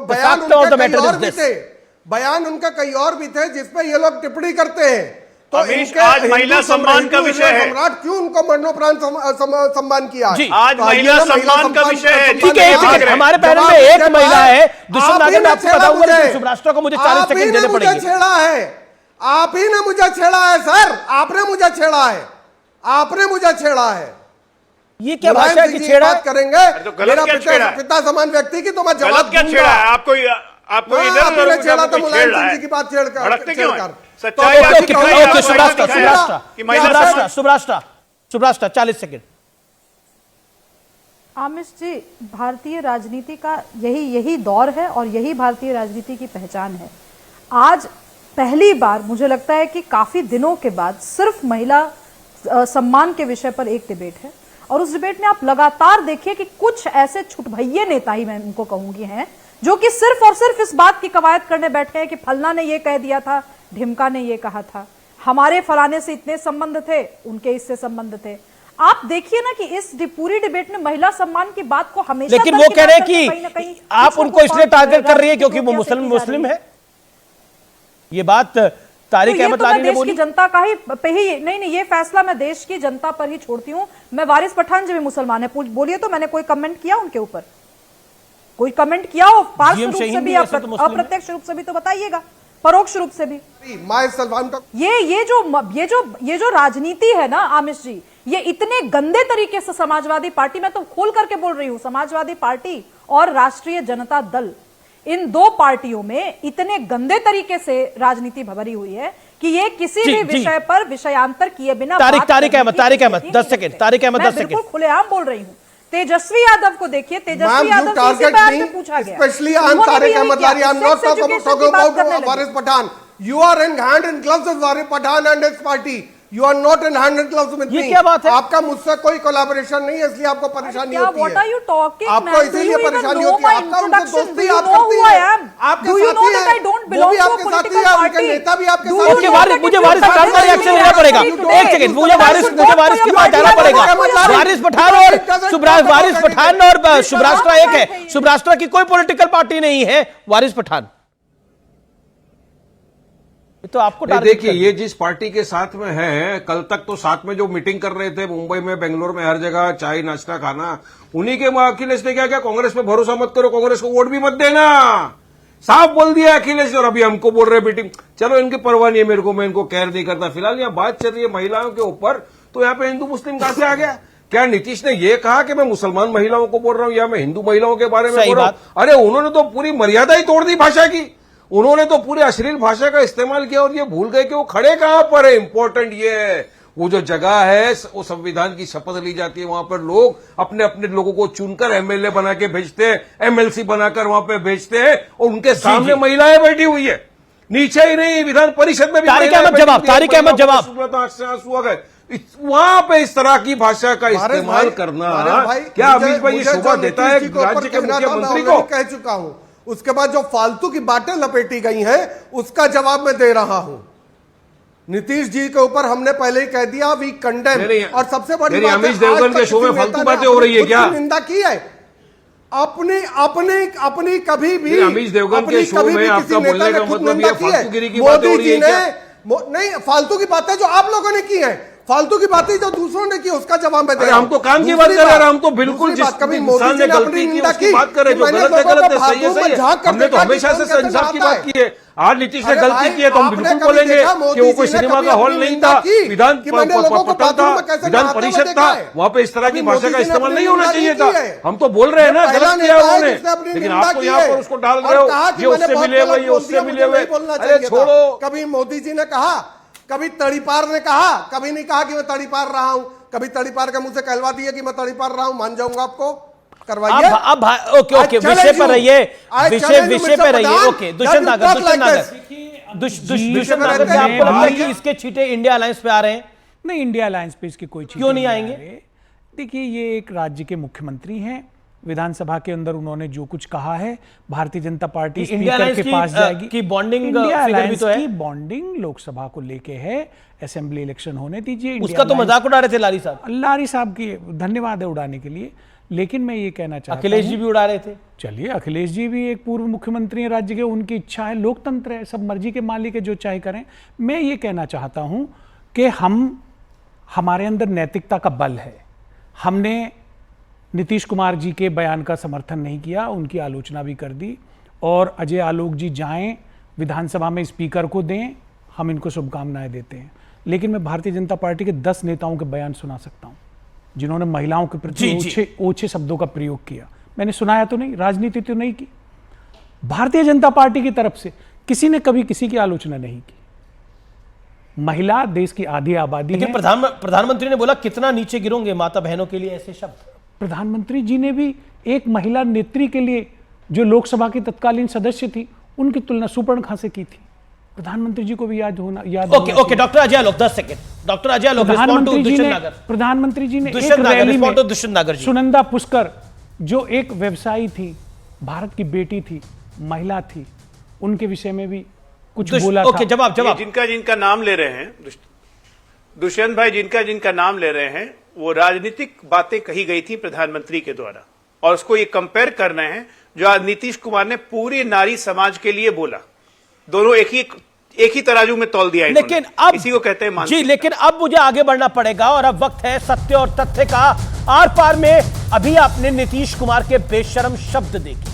बयान उनका कई और भी थे जिसपे ये लोग टिप्पणी करते हैं। तो अमीश, इनके आज महिला हिंदू सम्मान का हिंदू विषय है। सम्राट क्यों उनको मरणोपरांत सम्मान किया है? आज तो आइए महिला ना सम्मान का विषय है। ठीक है, एक सेकंड, हमारे पैनल में एक महिला है दुष्यंत नागर, मैं आपको बताऊंगा, लेकिन सुब्राष्ट्रा को मुझे 40 सेकंड देने पड़ेंगे। छेड़ा है, आप ही ने मुझे छेड़ा है सर, आपने मुझे छेड़ा है, आपने मुझे छेड़ा है। ये क्या भाषा है कि छेड़ा बात करेंगे? तो गलत क्या छेड़ा है? पिता समान व्यक्ति की तो मैं जवाब गलत क्या दूंगा। छेड़ा है? आपको इधर छेड़ा तो मुलायम सिंह जी की बात छेड़कर भड़कते क्यों हैं? ओके, सच्चाई ओके, आपकी दिखाई, ओके, आप सुब्राष्ट्रा, दिखाया सुब्राष्ट्रा, कि महिला सुब्राष्ट्रा, सुब्राष्ट्रा, सुब्राष्ट्रा, 40 सेकंड। आमिश जी, भारतीय राजनीति का यही दौर है और यही भारतीय राजनीति की पहचान है। आज पहली बार मुझे लगता है कि काफी दिनों के बाद सिर्फ महिला सम्मान के विषय पर एक डिबेट है, और उस डिबेट में आप लगातार देखिए कि कुछ ऐसे छुटभैये नेता ही मैं उनको कहूंगी हैं जो कि सिर्फ और सिर्फ इस बात की कवायद करने बैठे हैं कि फलना ने ये कह दिया था, ढिमका ने ये कहा था, हमारे फलाने से इतने संबंध थे, उनके इससे संबंध थे। आप देखिए ना कि इस पूरी डिबेट में महिला सम्मान की बात को हमेशा, लेकिन वो कह रहे हैं कि आप उनको इसलिए टारगेट कर रही है क्योंकि वो मुस्लिम है। ये बात तारिक अहमद लारी ने बोली। देश की जनता का ही पे ही नहीं, ये फैसला मैं देश की जनता पर ही छोड़ती हूँ। मैं वारिस पठान जी भी मुसलमान है, बोलिए तो मैंने कोई कमेंट किया उनके ऊपर? कोई कमेंट किया हो पार्श्व रूप से भी, अप्रत्यक्ष रूप से भी तो बताइएगा, परोक्ष रूप से भी। ये जो राजनीति है ना आमिश जी, ये इतने गंदे तरीके से समाजवादी पार्टी, मैं तो खोल करके बोल रही हूँ, समाजवादी पार्टी और राष्ट्रीय जनता दल, इन दो पार्टियों में इतने गंदे तरीके से राजनीति भरी हुई है कि ये किसी भी विषय पर विषयांतर किए बिना तारिक अहमद 10 सेकंड, तारिक अहमद 10 सेकंड। बिल्कुल खुलेआम बोल रही हूँ। तेजस्वी यादव को देखिए, तेजस्वी यादव से इसी बात पे पूछा गया, specially I am Tariq Ahmad Lari, I am not talking about Waris Pathan. You are in hand in gloves with Waris Pathan and his party. You are not in hand in gloves with me. ये क्या बात है? आपका मुझसे कोई कोलैबोरेशन नहीं है, इसलिए आपको परेशानी होती है। What are you talking? आपको इसीलिए परेशानी होती है। आपका उनसे दोस्ती आप करती हैं। आपके साथी हैं, वो भी आपके साथी हैं, उनके नेता भी आपके साथी हैं। ओके, मुझे वारिस पठान का रिएक्शन लेना पड़ेगा। एक सेकंड, मुझे वारिस के पास जाना पड़ेगा। वारिस पठान और सुब्राष्ट्रा एक है। सुब्राष्ट्रा की कोई पॉलिटिकल पार्टी नहीं है, वारिस पठान। तो आपको देखिए, ये जिस पार्टी के साथ में है, कल तक तो साथ में जो मीटिंग कर रहे थे मुंबई में, बेंगलोर में, हर जगह चाय नाश्ता खाना, उन्हीं के अखिलेश ने क्या कांग्रेस पे भरोसा मत करो, कांग्रेस को वोट भी मत देना, साफ बोल दिया अखिलेश ने। और अभी हमको बोल रहे मीटिंग, चलो इनकी परवाह नहीं है मेरे को, मैं इनको केयर नहीं करता। फिलहाल यहाँ बात चल रही है महिलाओं के ऊपर, तो यहाँ पे हिंदू मुस्लिम कहां से आ गया? क्या नीतीश ने ये कहा कि मैं मुसलमान महिलाओं को बोल रहा हूं या मैं हिंदू महिलाओं के बारे में बोल रहा हूं? अरे उन्होंने तो पूरी मर्यादा ही तोड़ दी भाषा की, उन्होंने तो पूरी अश्लील भाषा का इस्तेमाल किया और ये भूल गए कि वो खड़े कहां पर है। इंपॉर्टेंट ये है, वो जो जगह है, वो संविधान की शपथ ली जाती है, वहां पर लोग अपने अपने लोगों को चुनकर एमएलए बना के भेजते हैं, एमएलसी बनाकर वहां पे भेजते हैं, और उनके सामने महिलाएं बैठी हुई है, नीचे ही नहीं विधान परिषद में भी। तारिक अहमद जवाब आंसू आ गए वहां पे इस तरह की भाषा का इस्तेमाल करना। क्या अमित भाई ये शोभा देता है राज्य के मुख्यमंत्री को? कह चुका हूं। उसके बाद जो फालतू की बातें लपेटी गई हैं, उसका जवाब मैं दे रहा हूं। नीतीश जी के ऊपर हमने पहले ही कह दिया, वी कंडेम। और सबसे बड़ी बात, अमित देवगन के शो में फालतू बातें हो रही है क्या? निंदा की है अपनी कभी भी अमित देवगन के शो में आपका बोलने का मतलब ये फालतूगिरी की बातें हो रही है क्या? नहीं, फालतू की बातें जो आप लोगों ने की है, फालतू की बातें जो दूसरों ने की, उसका जवाब मैं दे रहा हूं। हम तो काम की बात कर रहे हैं, हम तो बिल्कुल जिस इंसान ने गलती की उसकी बात कर रहे हैं, जो गलत है गलत है, सही है सही है। हमने तो हमेशा से इंसाफ की बात की है। आज नीतीश ने गलती की है तो हम बिल्कुल बोलेंगे कि वो कोई सिनेमा का हॉल नहीं था, विधान पटल था, विधान परिषद था, वहां पे इस तरह की भाषा का इस्तेमाल नहीं होना चाहिए था। हम तो बोल रहे हैं ना, गलत किया उन्होंने, लेकिन आप तो यहाँ पर उसको डाल रहे हो, ये उससे मिले हुए, ये उससे मिले हुए। अरे छोड़ो, कभी मोदी जी ने कहा, कभी तड़ीपार ने कहा, कभी नहीं कहा कि मैं तड़ीपार रहा हूं। कभी तड़ीपार के मुंह से कहलवा दिया कि मैं तड़ीपार रहा हूं, मान जाऊंगा आपको, करवाइए। अब ओके, विषय पर रहिए, विषय पर रहिए। ओके, दुष्यंत नागर, आपको लगता है कि इसके छींटे इंडिया अलायंस पे आ रहे हैं? नहीं, इंडिया अलायंस पे इसके कोई छींटे क्यों नहीं आएंगे? देखिए, ये एक राज्य के मुख्यमंत्री हैं, विधानसभा के अंदर उन्होंने जो कुछ कहा है, भारतीय जनता पार्टी स्पीकर के पास जाएगी। की बॉन्डिंग इंडिया अलायंस की बॉन्डिंग लोकसभा को लेके है, असेंबली इलेक्शन होने दीजिए। उसका तो मजाक उड़ा रहे थे लारी साहब की धन्यवाद है उड़ाने के लिए, लेकिन मैं ये कहना चाहता हूं, अखिलेश जी भी उड़ा रहे थे। चलिए, अखिलेश जी भी एक पूर्व मुख्यमंत्री हैं राज्य के, उनकी इच्छा है, लोकतंत्र है, सब मर्जी के मालिक है, जो चाहे करें। मैं ये कहना चाहता हूं कि हमारे अंदर नैतिकता का बल है। हमने नीतीश कुमार जी के बयान का समर्थन नहीं किया, उनकी आलोचना भी कर दी। और अजय आलोक जी जाएं, विधानसभा में स्पीकर को दें, हम इनको शुभकामनाएं देते हैं। लेकिन मैं भारतीय जनता पार्टी के 10 नेताओं के बयान सुना सकता हूं जिन्होंने महिलाओं के प्रति ओछे शब्दों का प्रयोग किया। मैंने सुनाया तो नहीं, राजनीति तो नहीं की। भारतीय जनता पार्टी की तरफ से किसी ने कभी किसी की आलोचना नहीं की। महिला देश की आधी आबादी है। प्रधानमंत्री ने बोला कितना नीचे गिरोगे माता बहनों के लिए ऐसे शब्द। प्रधानमंत्री जी ने भी एक महिला नेत्री के लिए जो लोकसभा की तत्कालीन सदस्य थी उनकी तुलना सुपर्णखा से की थी। प्रधानमंत्री जी को भी याद okay doctor Ajay Alok 10 second. Doctor Ajay Alok प्रधानमंत्री जी ने एक रैली में सुनंदा पुष्कर जो एक व्यवसायी थी, भारत की बेटी थी, महिला थी, उनके विषय में भी कुछ बोला था। जवाब जिनका नाम ले रहे हैं दुष्यंत भाई, जिनका नाम ले रहे हैं, वो राजनीतिक बातें कही गई थी प्रधानमंत्री के द्वारा, और उसको ये कंपेयर कर रहे हैं जो आज नीतीश कुमार ने पूरे नारी समाज के लिए बोला। दोनों एक ही तराजू में तौल दिया। लेकिन अब इसी को कहते हैं जी, लेकिन अब मुझे आगे बढ़ना पड़ेगा और अब वक्त है सत्य और तथ्य का। आर पार में अभी आपने नीतीश कुमार के बेशर्म शब्द देखे।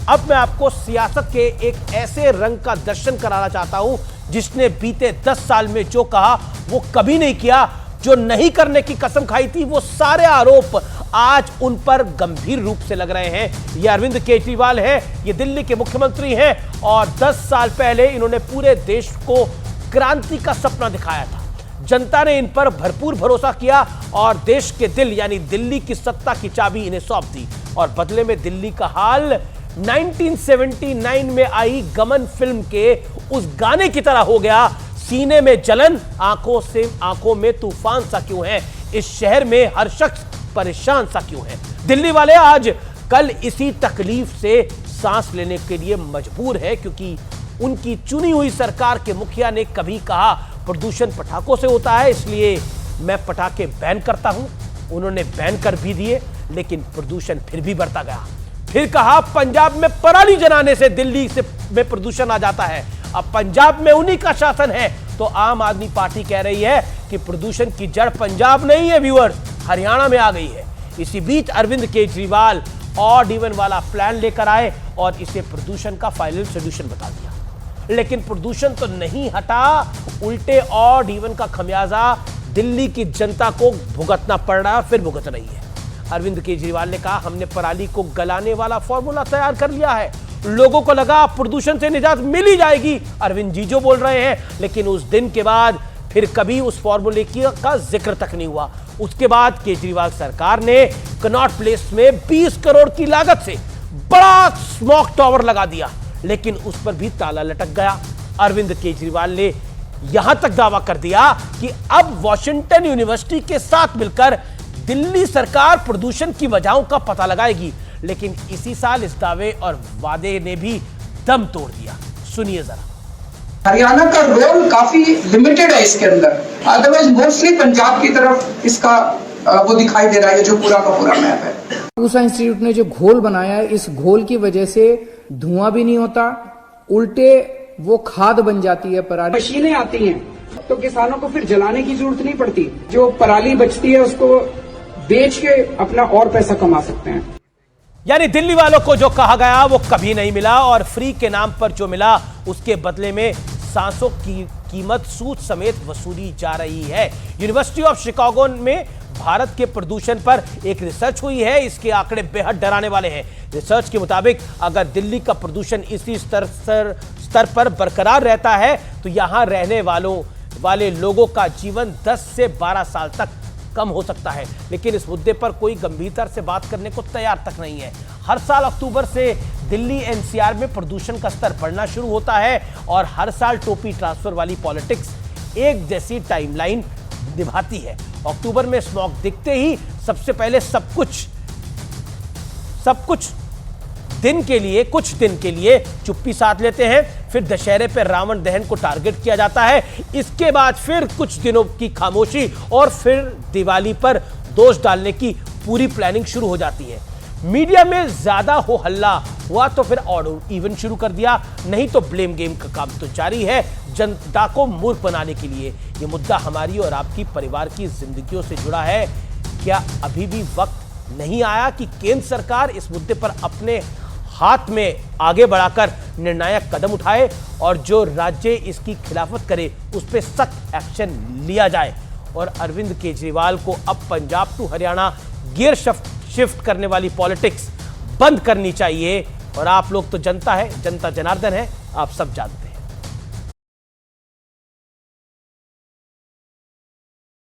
अब मैं आपको सियासत के एक ऐसे रंग का दर्शन कराना चाहता हूं जिसने बीते 10 साल में जो कहा वो कभी नहीं किया, जो नहीं करने की कसम खाई थी वो सारे आरोप आज उन पर गंभीर रूप से लग रहे हैं। ये अरविंद केजरीवाल है, ये दिल्ली के मुख्यमंत्री हैं और 10 साल पहले इन्होंने पूरे देश को क्रांति का सपना दिखाया था। जनता ने इन पर भरपूर भरोसा किया और देश के दिल यानी दिल्ली की सत्ता की चाबी इन्हें सौंप दी। और बदले में दिल्ली का हाल 1979 में आई गमन फिल्म के उस गाने की तरह हो गया। सीने में जलन, आंखों में तूफान सा क्यों है, इस शहर में हर शख्स परेशान सा क्यों है। दिल्ली वाले आज कल इसी तकलीफ से सांस लेने के लिए मजबूर है क्योंकि उनकी चुनी हुई सरकार के मुखिया ने कभी कहा प्रदूषण पटाखों से होता है इसलिए मैं पटाखे बैन करता हूं। उन्होंने बैन कर भी दिए लेकिन प्रदूषण फिर भी बढ़ता गया। फिर कहा पंजाब में पराली जलाने से दिल्ली में प्रदूषण आ जाता है। अब पंजाब में उन्हीं का शासन है तो आम आदमी पार्टी कह रही है कि प्रदूषण की जड़ पंजाब नहीं है व्यूअर्स, हरियाणा में आ गई है। इसी बीच अरविंद केजरीवाल ऑड इवन वाला प्लान लेकर आए और इसे प्रदूषण का फाइनल सॉल्यूशन बता दिया। लेकिन प्रदूषण तो नहीं हटा, उल्टे ऑड इवन का खमियाजा दिल्ली की जनता को भुगतना पड़ रहा है, फिर भुगत रही है। अरविंद केजरीवाल ने कहा हमने पराली को गलाने वाला फॉर्मूला तैयार कर लिया है। लोगों को लगा प्रदूषण से निजात मिल ही जाएगी, अरविंद जी जो बोल रहे हैं, लेकिन उस दिन के बाद फिर कभी उस फॉर्मूले का जिक्र तक नहीं हुआ। उसके बाद केजरीवाल सरकार ने कनॉट प्लेस में 20 करोड़ की लागत से बड़ा स्मोक टावर लगा दिया लेकिन उस पर भी ताला लटक गया। अरविंद केजरीवाल ने यहां तक दावा कर दिया कि अब वॉशिंगटन यूनिवर्सिटी के साथ मिलकर दिल्ली सरकार प्रदूषण की वजहों का पता लगाएगी, लेकिन इसी साल इस दावे और वादे ने भी दम तोड़ दिया। सुनिए जरा। हरियाणा का रोल काफी लिमिटेड है इसके अंदर, अदरवाइज मोस्टली पंजाब की तरफ इसका वो दिखाई दे रहा है जो पूरा का पूरा मैप है। पूसा इंस्टीट्यूट ने जो घोल बनाया है, इस घोल की वजह से धुआं भी नहीं होता, उल्टे वो खाद बन जाती है पराली। मशीनें आती हैं तो किसानों को फिर जलाने की जरूरत नहीं पड़ती, जो पराली बचती है उसको बेच के अपना और पैसा कमा सकते हैं। यानी दिल्ली वालों को जो कहा गया वो कभी नहीं मिला और फ्री के नाम पर जो मिला उसके बदले में सांसों की कीमत सूद समेत वसूली जा रही है। यूनिवर्सिटी ऑफ शिकागो में भारत के प्रदूषण पर एक रिसर्च हुई है, इसके आंकड़े बेहद डराने वाले हैं। रिसर्च के मुताबिक अगर दिल्ली का प्रदूषण इसी स्तर पर बरकरार रहता है तो यहां रहने वाले लोगों का जीवन 10 से 12 साल तक कम हो सकता है, लेकिन इस मुद्दे पर कोई गंभीरता से बात करने को तैयार तक नहीं है। हर साल अक्टूबर से दिल्ली एनसीआर में प्रदूषण का स्तर बढ़ना शुरू होता है और हर साल टोपी ट्रांसफर वाली पॉलिटिक्स एक जैसी टाइमलाइन निभाती है। अक्टूबर में स्मॉग दिखते ही सबसे पहले सब कुछ कुछ दिन के लिए चुप्पी साध लेते हैं, फिर दशहरे पर रावण दहन को टारगेट किया जाता है, इसके बाद फिर कुछ दिनों की खामोशी और फिर दिवाली पर दोष डालने की पूरी प्लानिंग शुरू हो जाती है। मीडिया में ज्यादा हो हल्ला हुआ तो फिर ऑड इवन शुरू कर दिया, नहीं तो ब्लेम गेम का काम तो जारी है जनता को मूर्ख बनाने के लिए। यह मुद्दा हमारी और आपकी परिवार की जिंदगियों से जुड़ा है। क्या अभी भी वक्त नहीं आया कि केंद्र सरकार इस मुद्दे पर अपने हाथ में आगे बढ़ाकर निर्णायक कदम उठाए और जो राज्य इसकी खिलाफत करे उस पर सख्त एक्शन लिया जाए? और अरविंद केजरीवाल को अब Punjab to Haryana gear shift करने वाली पॉलिटिक्स बंद करनी चाहिए। और आप लोग तो जनता है, जनता जनार्दन है, आप सब जानते हैं।